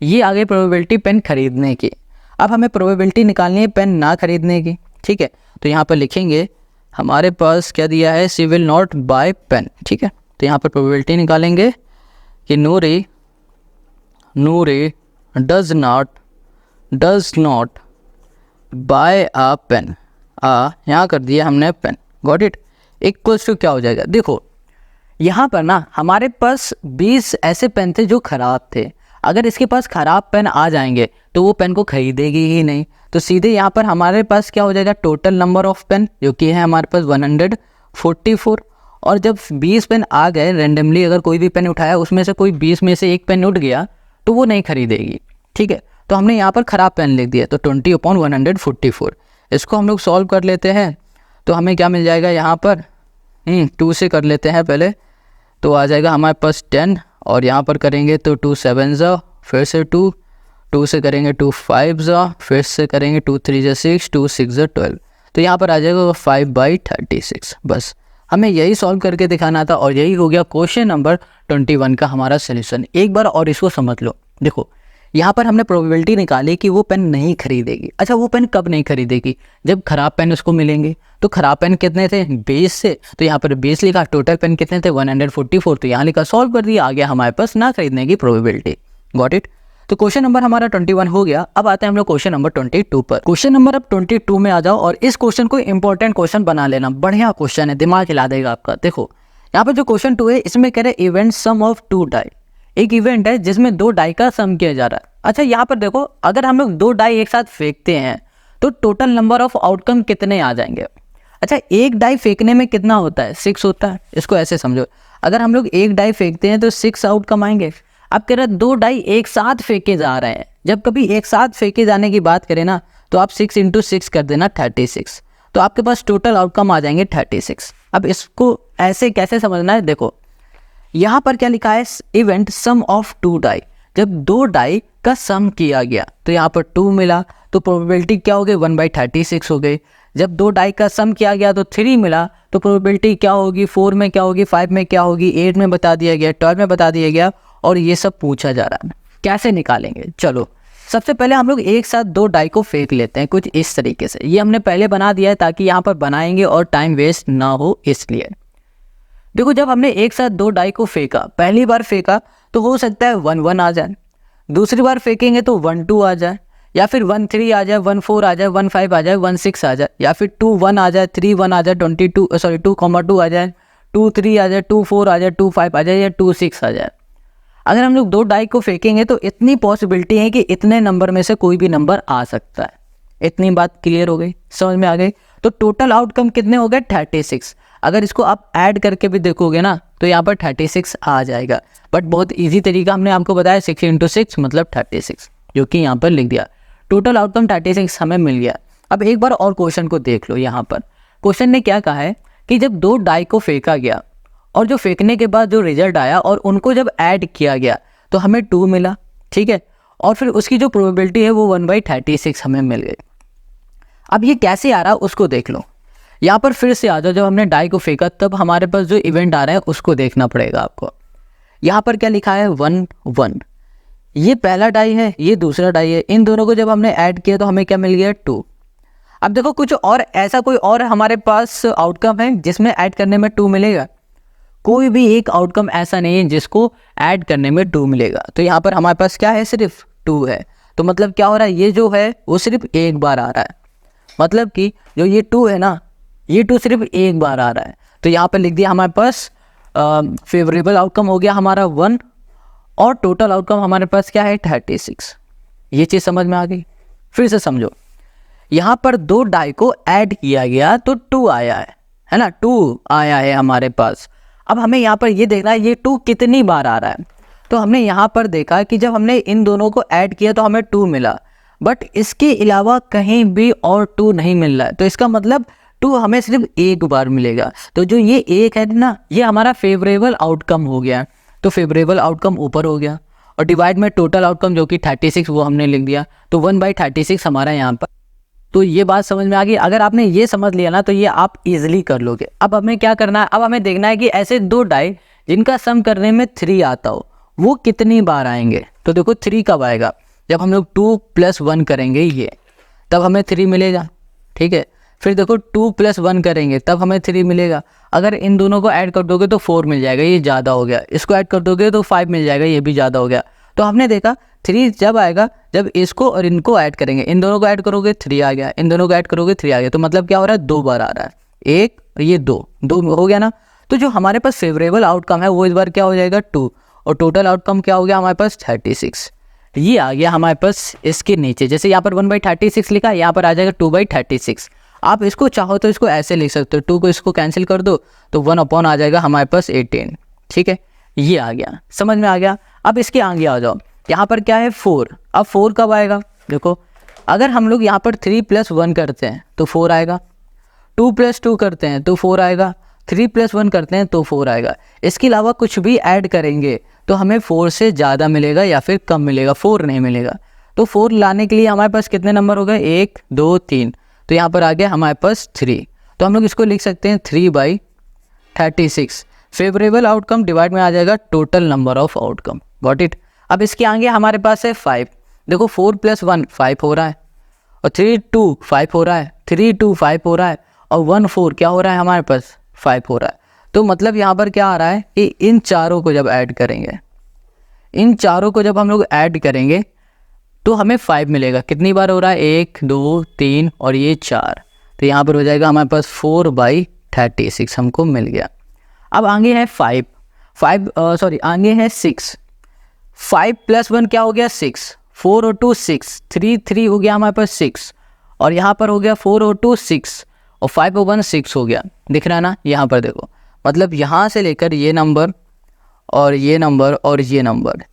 ये आ गई प्रोबेबिलिटी पेन खरीदने की। अब हमें प्रोबेबिलिटी निकालनी है पेन ना खरीदने की, ठीक है। तो यहाँ पर लिखेंगे हमारे पास क्या दिया है, C will not buy pen, ठीक है। तो यहाँ पर प्रोबेबिलिटी निकालेंगे कि Noori does not buy a pen, यहाँ कर दिया हमने pen, got it, equals to क्या हो जाएगा। देखो यहाँ पर ना हमारे पास 20 ऐसे पेन थे जो ख़राब थे। अगर इसके पास ख़राब पेन आ जाएंगे तो वो पेन को खरीदेगी ही नहीं, तो सीधे यहाँ पर हमारे पास क्या हो जाएगा, टोटल नंबर ऑफ पेन जो कि है हमारे पास 144। और जब 20 पेन आ गए रेंडमली, अगर कोई भी पेन उठाया उसमें से कोई 20 में से एक पेन उठ गया तो वो नहीं खरीदेगी, ठीक है। तो हमने यहाँ पर ख़राब पेन लिख दिया, तो 20/144। इसको हम लोग सॉल्व कर लेते हैं तो हमें क्या मिल जाएगा, यहाँ पर 2 से कर लेते हैं पहले, तो आ जाएगा हमारे पास 10, और यहाँ पर करेंगे तो 2 7 फिर से 2 से करेंगे 2 5 फिर से करेंगे 2 3 6 2 6 12। तो यहाँ पर आ जाएगा 5/36। बस हमें यही सॉल्व करके दिखाना था और यही हो गया क्वेश्चन नंबर 21 का हमारा सोल्यूशन। एक बार और इसको समझ लो। देखो यहाँ पर हमने प्रोबेबिलिटी निकाली कि वो पेन नहीं खरीदेगी। अच्छा वो पेन कब नहीं खरीदेगी, जब खराब पेन उसको मिलेंगे। तो खराब पेन कितने थे, 20 से, तो यहाँ पर 20 लिखा। टोटल पेन कितने थे, 144, तो यहाँ लिखा, सॉल्व कर दिया, आ गया हमारे पास ना खरीदने की प्रोबेबिलिटी, गॉट इट। तो क्वेश्चन नंबर हमारा 21 हो गया। अब आते हैं हम लोग क्वेश्चन नंबर 22 पर। क्वेश्चन नंबर अब 22 में आ जाओ और इस क्वेश्चन को इंपॉर्टेंट क्वेश्चन बना लेना, बढ़िया क्वेश्चन है, दिमाग हिला देगा आपका। देखो यहाँ पर जो क्वेश्चन 2 है इसमें कह रहे इवेंट सम ऑफ 2 डाई। एक इवेंट है जिसमें 2 डाई का सम किया जा रहा है। अच्छा यहाँ पर देखो अगर हम लोग 2 डाई एक साथ फेंकते हैं तो टोटल नंबर ऑफ आउटकम कितने आ जाएंगे। अच्छा एक डाई फेंकने में कितना होता है, 6 होता है। इसको ऐसे समझो, अगर हम लोग एक डाई फेंकते हैं तो 6 आउटकम आएंगे। अब कह रहे 2 डाई एक साथ फेंके जा रहे हैं। जब कभी एक साथ फेंके जाने की बात करें ना तो आप 6 × 6 कर देना 36, तो आपके पास टोटल आउटकम आ जाएंगे 36। अब इसको ऐसे कैसे समझना है, देखो यहाँ पर क्या लिखा है, इवेंट सम ऑफ 2 डाई। जब 2 डाई का सम किया गया तो यहाँ पर 2 मिला, तो प्रोबेबिलिटी क्या हो गई 1/36 हो गई। जब दो डाई का सम किया गया तो 3 मिला, तो प्रोबेबिलिटी क्या होगी 4 में क्या होगी, 5 में क्या होगी, 8 में बता दिया गया, 12 में बता दिया गया, और ये सब पूछा जा रहा है। कैसे निकालेंगे, चलो सबसे पहले हम लोग एक साथ दो डाई को फेंक लेते हैं कुछ इस तरीके से। ये हमने पहले बना दिया है ताकि यहाँ पर बनाएंगे और टाइम वेस्ट ना हो इसलिए। देखो जब हमने एक साथ दो डाई को फेंका, पहली बार फेंका तो हो सकता है 1 1 आ जाए, दूसरी बार फेंकेंगे तो 1 2 आ जाए, या फिर 1 3 आ जाए, 1 4 आ जाए, 1 5 आ जाए, 1 6 आ जाए, या फिर 2 1 आ जाए, 3 1 आ जाए, 2 2 आ जाए, 2 3 आ जाए, 2 4 आ जाए, 2 5 आ जाए, या 2 6 आ जाए। अगर हम लोग दो डाई को फेंकेंगे तो इतनी पॉसिबिलिटी है कि इतने नंबर में से कोई भी नंबर आ सकता है। इतनी बात क्लियर हो गई, समझ में आ गई। तो टोटल आउटकम कितने हो गए 36। अगर इसको आप ऐड करके भी देखोगे ना तो यहाँ पर 36 आ जाएगा, बट बहुत इजी तरीका हमने आपको बताया 6 × 6 मतलब 36, जो कि यहाँ पर लिख दिया। टोटल आउटकम 36 हमें मिल गया। अब एक बार और क्वेश्चन को देख लो। यहाँ पर क्वेश्चन ने क्या कहा है कि जब दो डाई को फेंका गया और जो फेंकने के बाद जो रिजल्ट आया और उनको जब ऐड किया गया तो हमें 2 मिला, ठीक है, और फिर उसकी जो प्रोबेबिलिटी है वो 1/36 हमें मिल गई। अब ये कैसे आ रहा है उसको देख लो। यहाँ पर फिर से आ जाओ, जब हमने डाई को फेंका तब हमारे पास जो इवेंट आ रहा है उसको देखना पड़ेगा आपको। यहाँ पर क्या लिखा है 1 1, ये पहला डाई है, ये दूसरा डाई है, इन दोनों को जब हमने ऐड किया तो हमें क्या मिल गया 2। अब देखो कुछ और ऐसा कोई और हमारे पास आउटकम है जिसमें ऐड करने में 2 मिलेगा? कोई भी एक आउटकम ऐसा नहीं है जिसको ऐड करने में 2 मिलेगा। तो यहाँ पर हमारे पास क्या है, सिर्फ 2 है। तो मतलब क्या हो रहा है, ये जो है वो सिर्फ एक बार आ रहा है, मतलब कि जो ये 2 है ना, ये 2 सिर्फ एक बार आ रहा है। तो यहाँ पर लिख दिया हमारे पास फेवरेबल आउटकम हो गया हमारा 1, और टोटल आउटकम हमारे पास क्या है 36। ये चीज़ समझ में आ गई? फिर से समझो, यहाँ पर दो डाई को ऐड किया गया तो 2 आया है ना, 2 आया है हमारे पास। अब हमें यहाँ पर ये देखना है ये 2 कितनी बार आ रहा है। तो हमने यहाँ पर देखा कि जब हमने इन दोनों को ऐड किया तो हमें 2 मिला, बट इसके अलावा कहीं भी और 2 नहीं मिल रहा है। तो इसका मतलब 2 हमें सिर्फ एक बार मिलेगा। तो जो ये एक है ना, ये हमारा फेवरेबल आउटकम हो गया। तो फेवरेबल आउटकम ऊपर हो गया, और डिवाइड में टोटल आउटकम जो कि 36 वो हमने लिख दिया। तो 1/36 हमारा यहाँ पर। तो ये बात समझ में आ गई। अगर आपने ये समझ लिया ना तो ये आप इजीली कर लोगे। अब हमें क्या करना है, अब हमें देखना है कि ऐसे दो डाई जिनका सम करने में 3 आता हो वो कितनी बार आएंगे। तो देखो 3 कब आएगा, जब हम लोग 2 + 1 करेंगे ये, तब हमें 3 मिलेगा, ठीक है। फिर देखो 2 + 1 करेंगे तब हमें 3 मिलेगा। अगर इन दोनों को ऐड कर दोगे तो 4 मिल जाएगा, ये ज़्यादा हो गया। इसको ऐड कर दोगे तो 5 मिल जाएगा, ये भी ज़्यादा हो गया। तो हमने देखा 3 जब आएगा जब इसको और इनको ऐड करेंगे, इन दोनों को ऐड करोगे 3 आ गया, इन दोनों को ऐड करोगे 3 आ गया। तो मतलब क्या हो रहा है, 2 बार आ रहा है, 1 और ये 2 हो गया ना। तो जो हमारे पास फेवरेबल आउटकम है वो इस बार क्या हो जाएगा 2, और टोटल आउटकम क्या हो गया हमारे पास 36। ये आ गया हमारे पास इसके नीचे। जैसे यहाँ पर 1/36 लिखा, यहाँ पर आ जाएगा 2/36। आप इसको चाहो तो इसको ऐसे लिख सकते हो, 2 को इसको कैंसिल कर दो तो 1 आ जाएगा हमारे पास 18, ठीक है। ये आ गया, समझ में आ गया। अब इसके आगे आ जाओ, यहाँ पर क्या है 4। अब 4 कब आएगा, देखो अगर हम लोग यहाँ पर 3 + 1 करते हैं तो 4 आएगा, 2 + 2 करते हैं तो 4 आएगा, 3 + 1 करते हैं तो 4 आएगा। इसके अलावा कुछ भी ऐड करेंगे तो हमें 4 से ज़्यादा मिलेगा या फिर कम मिलेगा, 4 नहीं मिलेगा। तो 4 लाने के लिए हमारे पास कितने नंबर हो गए, 1 2 3। तो यहाँ पर आ गया हमारे पास 3। तो हम लोग इसको लिख सकते हैं 3/36। फेवरेबल आउटकम डिवाइड में आ जाएगा total number of outcome. Got it. अब इसके आगे हमारे पास है 5। देखो 4 + 1 5 हो रहा है, और 3 2 5 हो रहा है, 3 2 5 हो रहा है, और 1 4 क्या हो रहा है हमारे पास 5 हो रहा है। तो मतलब यहाँ पर क्या आ रहा है कि इन चारों को जब ऐड करेंगे, इन चारों को जब हम लोग ऐड करेंगे तो हमें 5 मिलेगा। कितनी बार हो रहा है, 1 2 3 और ये 4। तो यहाँ पर हो जाएगा हमारे पास 4/36 हमको मिल गया। अब आगे है आगे है 6। 5 + 1 क्या हो गया 6, 4 और 2 6, 3 3 हो गया हमारे पास 6, और यहाँ पर हो गया 4 और 2 6, और 5 और 1 6 हो गया। दिख रहा है ना, यहाँ पर देखो, मतलब यहाँ से लेकर ये नंबर और ये नंबर और ये नंबर,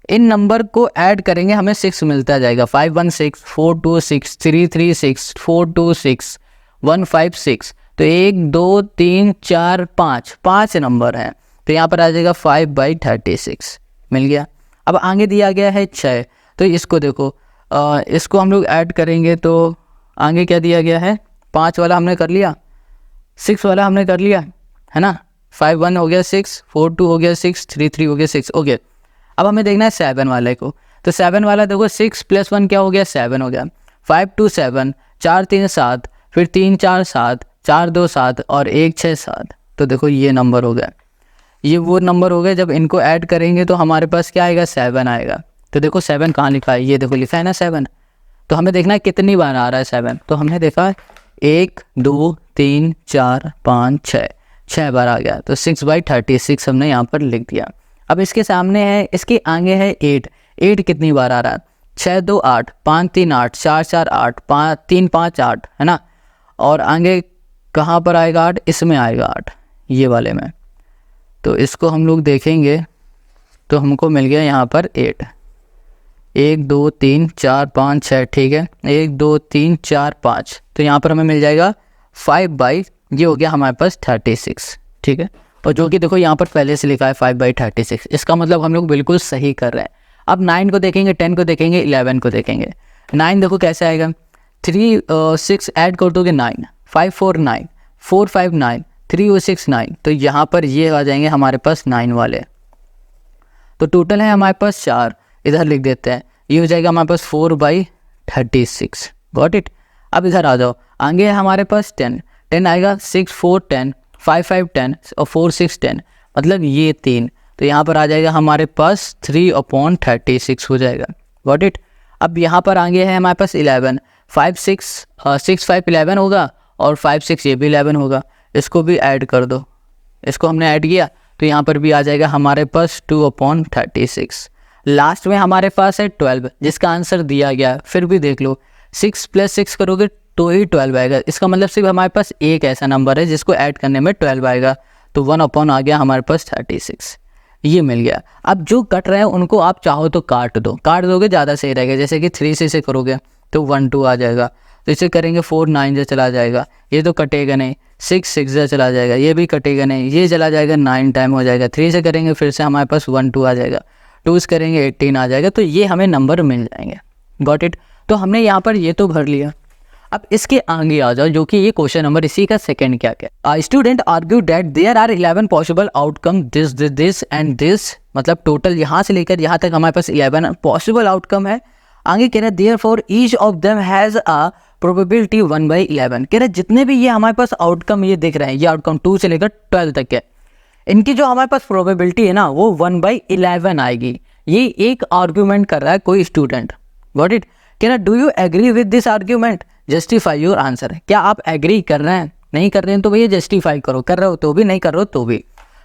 इन नंबर को ऐड करेंगे हमें 6 मिलता जाएगा। 5 1 6, 4 2 6, 3 3 6, 4 2 6, 1 5 6। तो 1 2 3 4 5 नंबर हैं। तो यहाँ पर आ जाएगा 5/36 मिल गया। अब आगे दिया गया है 6। तो इसको देखो, इसको हम लोग ऐड करेंगे तो आगे क्या दिया गया है, 5 वाला हमने कर लिया, 6 वाला हमने कर लिया, है ना। 5 1 हो गया 6, 4 2 हो गया 6, 3 3 हो गया 6। ओके, अब हमें देखना है 7 वाले को। तो 7 वाला देखो 6 + 1 क्या हो गया, 7 हो गया। 5 2 7, 4 3 7, फिर 3 4 7, 4 2 7 और 1 6 7। तो देखो ये नंबर हो गया, ये वो नंबर हो गए। जब इनको ऐड करेंगे तो हमारे पास क्या आएगा, 7 आएगा। तो देखो 7 कहाँ लिखा है, ये देखो लिखा है ना 7। तो हमें देखना है कितनी बार आ रहा है 7। तो हमने देखा 1 2 3 4 5 6, 6 बार आ गया। तो 6/36 हमने यहाँ पर लिख दिया। अब इसके सामने है, इसके आगे है 8। 8 कितनी बार आ रहा है, 6 2 8, 5 3 8, 4 4 8, 5 3 5 8, है ना। और आगे कहाँ पर आएगा 8, इसमें आएगा 8, ये वाले में। तो इसको हम लोग देखेंगे तो हमको मिल गया यहाँ पर 8। 1 2 3 4 5 6, ठीक है, 1 2 3 4 5। तो यहाँ पर हमें मिल जाएगा 5/, ये हो गया हमारे पास 36, ठीक है। और जो कि देखो यहाँ पर पहले से लिखा है 5/36, इसका मतलब हम लोग बिल्कुल सही कर रहे हैं। अब 9 को देखेंगे, 10 को देखेंगे, 11 को देखेंगे। 9 देखो कैसे आएगा, 3 6 ऐड कर दोगे 9, 5 4 9, 4 5 9, 3 और 6 9। तो यहाँ पर ये आ जाएंगे हमारे पास 9 वाले। तो टोटल है हमारे पास 4, इधर लिख देते हैं, ये हो जाएगा हमारे पास 4/36। Got it. अब इधर आ जाओ, आगे है हमारे पास 10। 10 आएगा, 6 4 10, 5 5 10 और 4 6 10, मतलब ये 3। तो यहाँ पर आ जाएगा हमारे पास 3/36 हो जाएगा। Got it. अब यहाँ पर आगे है हमारे पास 11। 5 6 6 5 11 होगा और 5 6 ये भी 11 होगा। इसको भी ऐड कर दो, इसको हमने ऐड किया तो यहाँ पर भी आ जाएगा हमारे पास 2/36। लास्ट में हमारे पास है 12, जिसका आंसर दिया गया। फिर भी देख लो, 6 + 6 करोगे तो ही 12 आएगा। इसका मतलब सिर्फ हमारे पास एक ऐसा नंबर है जिसको ऐड करने में 12 आएगा। तो 1 आ गया हमारे पास 36, ये मिल गया। अब जो कट रहे हैं उनको आप चाहो तो काट दो, काट दोगे ज़्यादा सही रहेगा। जैसे कि 3 से इसे करोगे तो 1 2 आ जाएगा। तो इसे करेंगे 4 9 से चला जाएगा, ये तो कटेगा नहीं। 6 6 से चला जाएगा, ये भी कटेगा नहीं, ये चला जाएगा 9 टाइम हो जाएगा। 3 से करेंगे फिर से हमारे पास 1 2 आ जाएगा। 2 से करेंगे 18 आ जाएगा। तो ये हमें नंबर मिल जाएंगे। Got it. तो हमने यहाँ पर ये तो भर लिया। अब इसके आगे आ जाओ, जो कि ये क्वेश्चन नंबर इसी का सेकंड क्या क्या। Student argue that there are 11 possible outcome this this this and this, मतलब टोटल यहाँ से लेकर यहाँ तक हमारे पास 11 पॉसिबल आउटकम है। आगे कह रहा है therefore each of them has a probability 1/11। कह रहा है जितने भी ये हमारे पास आउटकम ये दिख रहे हैं, ये आउटकम 2 से लेकर 12 तक है, इनकी जो हमारे पास प्रोबेबिलिटी है ना वो 1/11 आएगी। ये एक आर्ग्यूमेंट कर रहा है कोई स्टूडेंट। Got it. कह रहा है do you agree with this argument, justify your answer. क्या आप एग्री कर रहे हैं, नहीं कर रहे हैं तो भैया जस्टिफाई करो, कर रहे हो तो भी, नहीं कर रहे हो तो भी।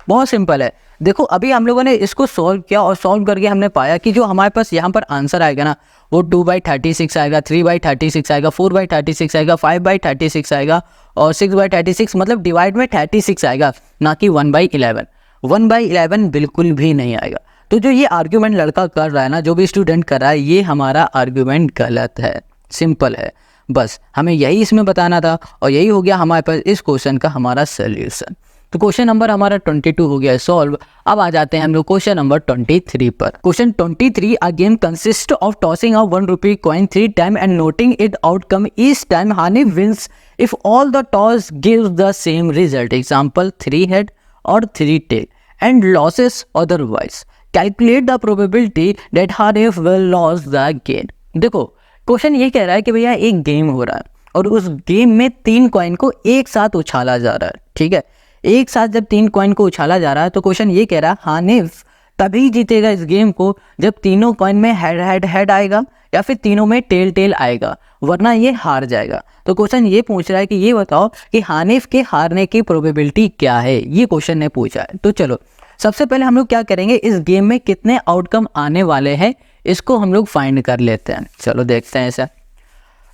बहुत सिंपल है। देखो अभी हम लोगों ने इसको सॉल्व किया और सॉल्व करके हमने पाया कि जो हमारे पास यहाँ पर आंसर आएगा ना वो 2/36 आएगा, 3/36 आएगा, 4/36 आएगा, 5/36 आएगा और 6/36, मतलब डिवाइड में 36 आएगा, ना कि 1/11। 1/11 बिल्कुल भी नहीं आएगा। तो जो ये आर्ग्यूमेंट लड़का कर रहा है ना, जो भी स्टूडेंट कर रहा है, ये हमारा आर्ग्यूमेंट गलत है। सिंपल है, बस हमें यही इसमें बताना था और यही हो गया हमारे पास इस क्वेश्चन का हमारा सोल्यूशन। तो क्वेश्चन नंबर हमारा 22 हो गया है सॉल्व। अब आ जाते हैं हम लोग क्वेश्चन नंबर 23 पर। Question 23, a game consist of tossing a 1 rupee coin 3 times and noting its outcome each time Hani wins if all the toss gives the same result. Example 3 head or 3 tail and losses otherwise. Calculate the probability that Hani will lose the game. देखो question ये कह रहा है कि भैया एक game हो रहा है और उस गेम में 3 कॉइन को एक साथ उछाला जा रहा है। ठीक है, एक साथ जब 3 कॉइन को उछाला जा रहा है तो क्वेश्चन ये कह रहा है हानिफ तभी जीतेगा इस गेम को जब तीनों कॉइन में हेड आएगा या फिर तीनों में टेल आएगा, वरना ये हार जाएगा। तो क्वेश्चन ये पूछ रहा है कि ये बताओ कि हानिफ के हारने की प्रोबेबिलिटी क्या है, ये क्वेश्चन ने पूछा है। तो चलो सबसे पहले हम लोग क्या करेंगे, इस गेम में कितने आउटकम आने वाले हैं इसको हम लोग फाइंड कर लेते हैं। चलो देखते हैं ऐसा।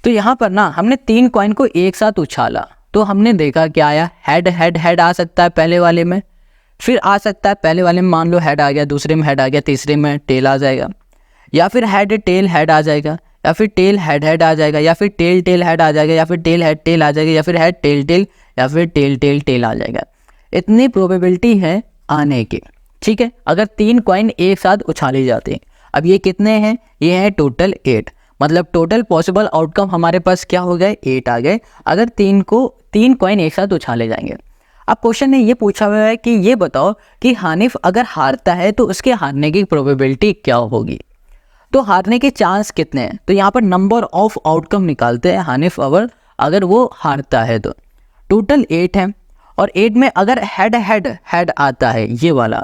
तो यहाँ पर ना हमने 3 कॉइन को एक साथ उछाला तो हमने देखा क्या आया, हेड आ सकता है पहले वाले में, फिर आ सकता है पहले वाले में मान लो हेड आ गया, दूसरे में हेड आ गया, तीसरे में टेल आ जाएगा, या फिर हेड टेल हेड आ जाएगा, या फिर टेल हेड आ जाएगा, या फिर टेल हेड आ जाएगा, या फिर टेल हेड टेल आ जाएगा, या फिर हेड टेल या फिर टेल टेल आ जाएगा। इतनी प्रोबेबिलिटी है आने की। ठीक है, अगर 3 कॉइन एक साथ उछाली जाती हैं। अब ये कितने हैं, ये हैं टोटल 8, मतलब टोटल पॉसिबल आउटकम हमारे पास क्या हो गए, 8 आ गए अगर तीन कॉइन एक साथ उछाले जाएंगे। अब क्वेश्चन ने ये पूछा हुआ है कि ये बताओ कि हानिफ अगर हारता है तो उसके हारने की प्रोबेबिलिटी क्या होगी। तो हारने के चांस कितने हैं, तो यहाँ पर नंबर ऑफ आउटकम निकालते हैं। हानिफ अगर वो हारता है तो टोटल 8 है, और 8 में अगर हेड आता है ये वाला,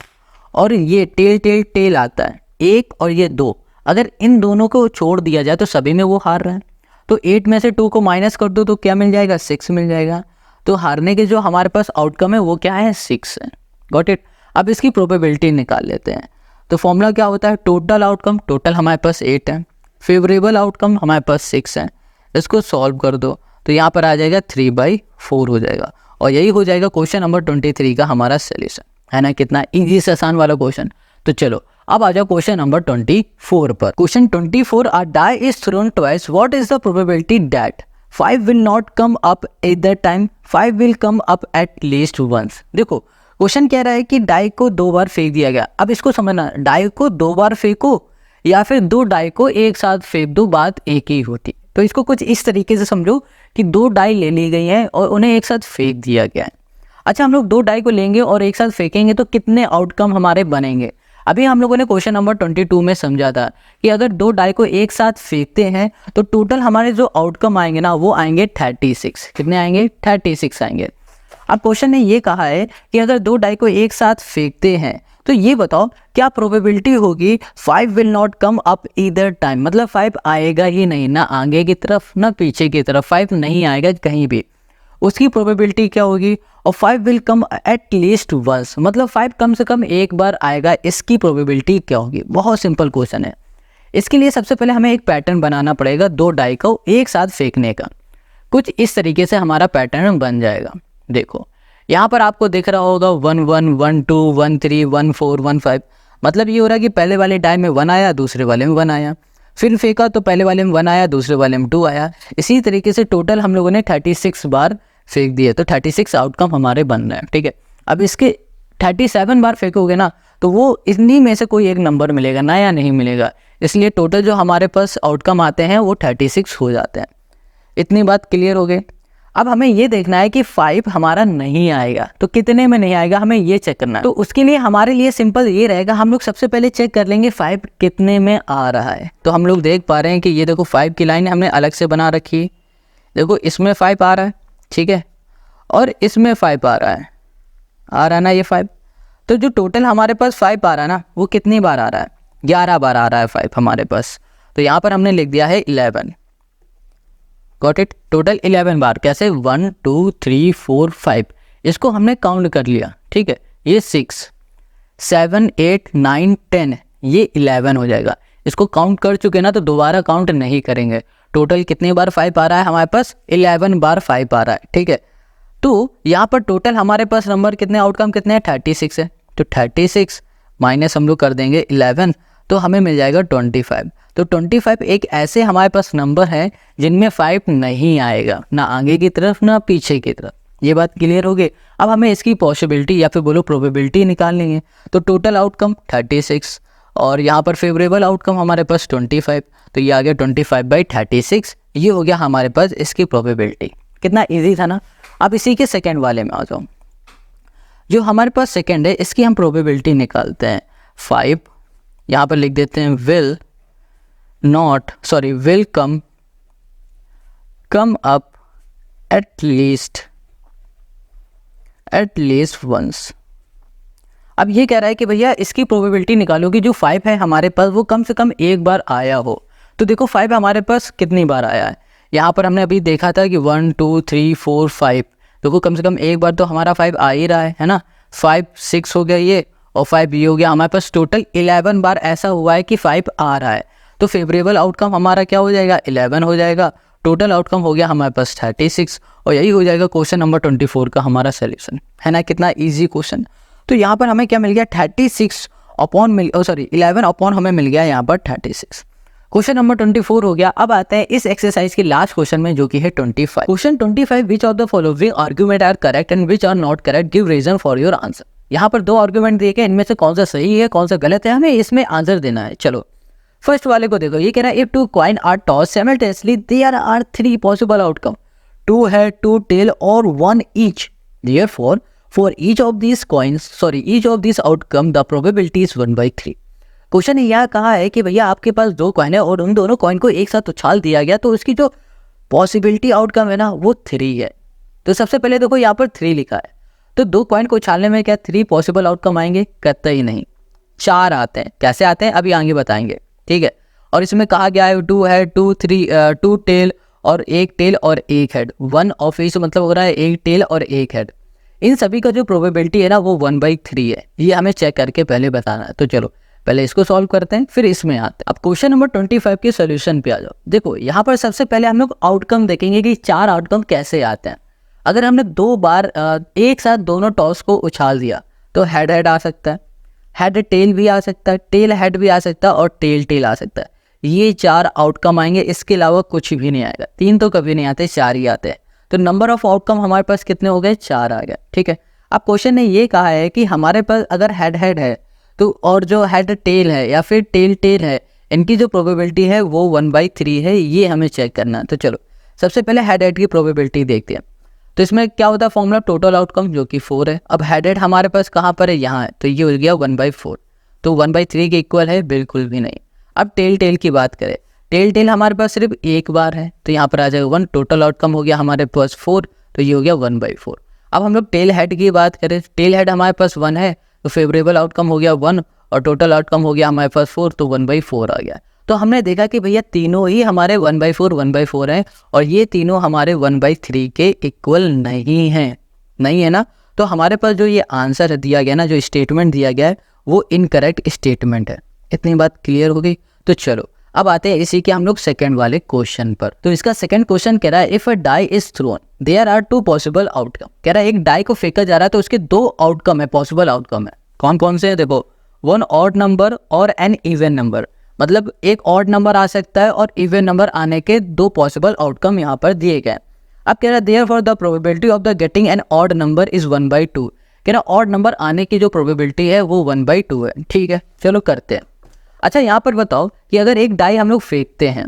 और ये टेल आता है 1 और ये 2, अगर इन दोनों को छोड़ दिया जाए तो सभी में वो हार रहा है। तो 8 में से 2 को माइनस कर दो तो क्या मिल जाएगा, 6 मिल जाएगा। तो हारने के जो हमारे पास आउटकम है वो क्या है, 6 है। Got it. अब इसकी प्रोबेबिलिटी निकाल लेते हैं। तो फॉर्मूला क्या होता है, टोटल आउटकम, टोटल हमारे पास 8 है, फेवरेबल आउटकम हमारे पास 6 है। इसको सॉल्व कर दो तो यहाँ पर आ जाएगा 3/4 हो जाएगा, और यही हो जाएगा क्वेश्चन नंबर 23 का हमारा सोल्यूशन, है ना। कितना इजी से आसान वाला क्वेश्चन। तो चलो अब आ जाओ क्वेश्चन नंबर 24 पर। Question 24, a die is thrown twice, what is the probability that 5 will not come up at the time, 5 will come up at least once. देखो क्वेश्चन कह रहा है कि डाई को 2 बार फेंक दिया गया। अब इसको समझना, डाई को 2 बार फेंको या फिर 2 डाई को एक साथ फेंक दो, बात एक ही होती। तो इसको कुछ इस तरीके से समझो कि 2 डाई ले ली गई हैं और उन्हें एक साथ फेंक दिया गया है। अच्छा, हम लोग 2 डाई को लेंगे और एक साथ फेंकेंगे तो कितने आउटकम हमारे बनेंगे। अभी हम लोगों ने क्वेश्चन नंबर 22 में समझा था कि अगर 2 डाई को एक साथ फेंकते हैं तो टोटल हमारे जो आउटकम आएंगे ना वो आएंगे 36। कितने आएंगे, 36 आएंगे। अब क्वेश्चन ने ये कहा है कि अगर 2 डाई को एक साथ फेंकते हैं तो ये बताओ क्या प्रोबेबिलिटी होगी 5 will not come up either time, मतलब 5 आएगा ही नहीं, ना आगे की तरफ ना पीछे की तरफ, 5 नहीं आएगा कहीं भी, उसकी प्रोबेबिलिटी क्या होगी। और 5 will come at least once, मतलब 5 कम से कम एक बार आएगा, इसकी प्रोबेबिलिटी क्या होगी। बहुत सिंपल क्वेश्चन है। इसके लिए सबसे पहले हमें एक पैटर्न बनाना पड़ेगा 2 डाई को एक साथ फेंकने का। कुछ इस तरीके से हमारा पैटर्न बन जाएगा। देखो यहाँ पर आपको दिख रहा होगा 1 1 1 2 1 3 1 4 1 5, मतलब ये हो रहा है कि पहले वाले डाई में 1 आया, दूसरे वाले में 1 आया, फिर फेंका तो पहले वाले में 1 आया, दूसरे वाले में 2 आया। इसी तरीके से टोटल हम लोगों ने 36 बार फेंक दिए, तो 36 आउटकम हमारे बन रहे हैं। ठीक है, अब इसके 37 बार फेंकोगे ना तो वो इन्हीं में से कोई एक नंबर मिलेगा, नया नहीं मिलेगा, इसलिए टोटल जो हमारे पास आउटकम आते हैं वो 36 हो जाते हैं। इतनी बात क्लियर हो गई। अब हमें ये देखना है कि 5 हमारा नहीं आएगा, तो कितने में नहीं आएगा हमें ये चेक करना है। तो उसके लिए हमारे लिए सिंपल ये रहेगा, हम लोग सबसे पहले चेक कर लेंगे 5 कितने में आ रहा है। तो हम लोग देख पा रहे हैं कि ये देखो 5 की लाइन हमने अलग से बना रखी है। देखो इसमें 5 आ रहा है, ठीक है, और इसमें 5 आ रहा है ना ये 5। तो जो टोटल हमारे पास 5 आ रहा है ना वो कितनी बार आ रहा है, 11 बार आ रहा है 5 हमारे पास। तो यहाँ पर हमने लिख दिया है 11। Got it. टोटल 11 बार। कैसे, 1 2 3 4 5, इसको हमने काउंट कर लिया। ठीक है, ये 6 7 8 9 10, ये 11 हो जाएगा। इसको काउंट कर चुके ना तो दोबारा काउंट नहीं करेंगे। टोटल कितनी बार 5 आ रहा है हमारे पास, 11 बार 5 आ रहा है। ठीक है, तो यहाँ पर टोटल हमारे पास नंबर कितने, आउटकम कितने हैं, 36 है। तो 36 माइनस हम लोग कर देंगे 11, तो हमें मिल जाएगा 25। तो 25 एक ऐसे हमारे पास नंबर है जिनमें 5 नहीं आएगा, ना आगे की तरफ ना पीछे की तरफ। ये बात क्लियर हो गई। अब हमें इसकी पॉसिबिलिटी या फिर बोलो प्रोबेबिलिटी निकालनी है। तो टोटल आउटकम 36 और यहाँ पर फेवरेबल आउटकम हमारे पास 25, तो ये आ गया 25/36। ये हो गया हमारे पास इसकी प्रोबेबिलिटी। कितना ईजी था ना। अब इसी के सेकेंड वाले में आ जाओ। जो हमारे पास सेकेंड है इसकी हम प्रोबेबिलिटी निकालते हैं। 5 यहाँ पर लिख देते हैं will come up at least once. अब ये कह रहा है कि भैया इसकी प्रोबेबिलिटी निकालो कि जो 5 है हमारे पास वो कम से कम एक बार आया हो। तो देखो 5 हमारे पास कितनी बार आया है, यहाँ पर हमने अभी देखा था कि 1 2 3 4 5, देखो कम से कम एक बार तो हमारा 5 आ ही रहा है ना। 5 6 हो गया ये, और 5 ये हो गया। हमारे पास टोटल 11 बार ऐसा हुआ है कि 5 आ रहा है। तो फेवरेबल आउटकम हमारा क्या हो जाएगा, 11 हो जाएगा। टोटल आउटकम हो गया हमारे पास 36, और यही हो जाएगा क्वेश्चन नंबर 24 का हमारा सोल्यूशन, है ना। कितना ईजी क्वेश्चन। तो यहाँ पर हमें क्या मिल गया, 11 अपॉन हमें मिल गया यहाँ पर 36। क्वेश्चन नंबर 24 हो गया। अब आते हैं इस एक्सरसाइज के लास्ट क्वेश्चन में जो कि है 25। Question 25, which of the following argument are correct and which are not correct, give reason for your answer. यहाँ पर 2 आर्गुमेंट दिए गए, इनमें से कौन सा सही है कौन सा गलत है, हमें इसमें आंसर देना है। चलो फर्स्ट वाले को देखो, ये कह रहा है if two coin are toss simultaneously there are 3 possible outcome, 2 head 2 tail और 1 each, therefore for each of this outcome the probability is 1/3। Question ने यह कहा है कि भैया आपके पास 2 कॉइन है और उन दोनों कॉइन को एक साथ उछाल दिया गया तो उसकी जो पॉसिबिलिटी आउटकम है ना वो 3 है। तो सबसे पहले देखो यहाँ पर 3 लिखा है, तो 2 कॉइन को उछालने में क्या 3 पॉसिबल आउटकम आएंगे? कहते ही नहीं, 4 आते हैं। कैसे आते हैं अभी आगे बताएंगे, ठीक है। और इसमें कहा गया है 2 हेड 2 टेल और 1 टेल और 1 हेड, 1 ऑफ ईच मतलब हो रहा है 1 टेल और 1 हेड। इन सभी का जो प्रोबेबिलिटी है ना वो 1/3 है। ये हमें चेक करके पहले बताना है। तो चलो पहले इसको सॉल्व करते हैं फिर इसमें आते हैं। अब क्वेश्चन नंबर 25 के सोल्यूशन पे आ जाओ। देखो यहाँ पर सबसे पहले हम लोग आउटकम देखेंगे कि 4 आउटकम कैसे आते हैं। अगर हमने 2 बार एक साथ दोनों टॉस को उछाल दिया तो हेड हेड आ सकता है, हेड टेल भी आ सकता है, टेल हेड भी आ सकता है और टेल टेल आ सकता है। ये 4 आउटकम आएंगे, इसके अलावा कुछ भी नहीं आएगा। 3 तो कभी नहीं आते, 4 ही आते हैं। तो नंबर ऑफ आउटकम हमारे पास कितने हो गए? 4 आ गए, ठीक है। अब क्वेश्चन ने ये कहा है कि हमारे पास अगर हेड हेड है तो और जो हेड टेल है या फिर टेल टेल है, इनकी जो प्रोबेबिलिटी है वो 1/3 है। ये हमें चेक करना है। तो चलो सबसे पहले हेड हेड की प्रोबेबिलिटी देखते हैं। तो इसमें क्या होता है फॉर्मूला? टोटल आउटकम जो कि 4 है। अब हेड हेड हमारे पास कहाँ पर है? यहाँ है, तो ये हो गया 1/4। तो 1/3 के इक्वल है? बिल्कुल भी नहीं। अब टेल टेल की बात करें, टेल टेल हमारे पास सिर्फ एक बार है तो यहाँ पर आ जाएगा 1। टोटल आउटकम हो गया हमारे पास 4, तो ये हो गया 1/4। अब हम लोग टेल हेड की बात करें, टेल हेड हमारे पास 1 है तो फेवरेबल आउटकम हो गया 1 और टोटल आउटकम हो गया हमारे पास 4, तो 1/4 आ गया। तो हमने देखा कि भैया तीनों ही हमारे 1/4 हैं और ये तीनों हमारे 1/3 के इक्वल नहीं है ना। तो हमारे पास जो ये आंसर दिया गया ना, जो स्टेटमेंट दिया गया है वो इनकरेक्ट स्टेटमेंट है। इतनी बात क्लियर हो गई। तो चलो अब आते हैं इसी के हम लोग सेकंड वाले क्वेश्चन पर। तो इसका सेकंड क्वेश्चन कह रहा है if a die is thrown there are 2 possible outcome. कह रहा है एक डाई को फेंका जा रहा है तो उसके 2 आउटकम है, पॉसिबल आउटकम है। कौन कौन से हैं? देखो, 1 ऑड नंबर और एन इवन नंबर, मतलब एक ऑड नंबर आ सकता है और इवन नंबर आने के 2 पॉसिबल आउटकम यहाँ पर दिए गए। अब कह रहा है therefore the probability of the getting an odd number is 1/2। कह रहा है ऑड नंबर आने की जो प्रोबेबिलिटी है वो 1/2 है। ठीक है, चलो करते हैं। अच्छा यहाँ पर बताओ कि अगर एक डाई हम लोग फेंकते हैं,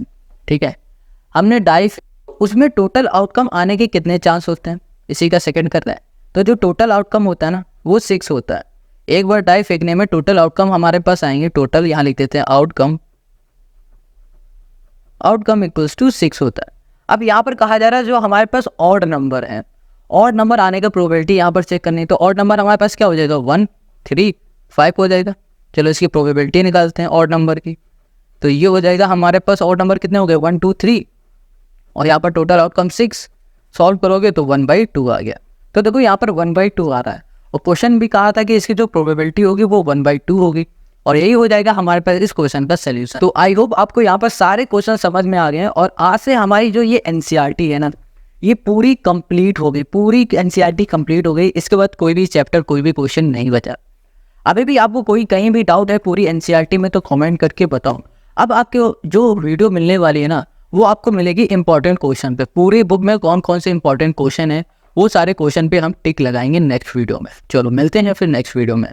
ठीक है, हमने डाई, उसमें टोटल आउटकम आने के कितने चांस होते हैं? इसी का सेकंड करना है। तो जो टोटल आउटकम होता है ना वो 6 होता है। एक बार डाई फेंकने में टोटल आउटकम हमारे पास आएंगे, टोटल यहाँ लिख देते हैं आउटकम इक्वल्स टू 6 होता है। अब यहाँ पर कहा जा रहा है जो हमारे पास ऑड नंबर है, ऑड नंबर आने का प्रोबेबिलिटी यहाँ पर चेक करनी है। तो ऑड नंबर हमारे पास क्या हो जाएगा? 1 3 5 हो जाएगा। चलो इसकी प्रोबेबिलिटी निकालते हैं ऑड नंबर की। तो ये हो जाएगा हमारे पास ऑड नंबर कितने हो गए? 1 2 3 और यहाँ पर टोटल आउटकम 6। सॉल्व करोगे तो 1/2 आ गया। तो देखो यहाँ पर 1/2 आ रहा है और क्वेश्चन भी कहा था कि इसकी जो प्रोबेबिलिटी होगी वो 1/2 होगी और यही हो जाएगा हमारे पास इस क्वेश्चन का सोल्यूशन। तो आई होप आपको यहाँ पर सारे क्वेश्चन समझ में आ गए हैं और आज से हमारी जो ये एनसीईआरटी है ना ये पूरी कंप्लीट हो गई, पूरी एनसीईआरटी कंप्लीट हो गई। इसके बाद कोई भी चैप्टर, कोई भी क्वेश्चन नहीं बचा। अभी भी आपको कोई कहीं भी डाउट है पूरी एनसीईआरटी में तो कमेंट करके बताओ। अब आपके जो वीडियो मिलने वाली है ना वो आपको मिलेगी इंपॉर्टेंट क्वेश्चन पे। पूरी बुक में कौन कौन से इंपॉर्टेंट क्वेश्चन है वो सारे क्वेश्चन पे हम टिक लगाएंगे नेक्स्ट वीडियो में। चलो मिलते हैं फिर नेक्स्ट वीडियो में।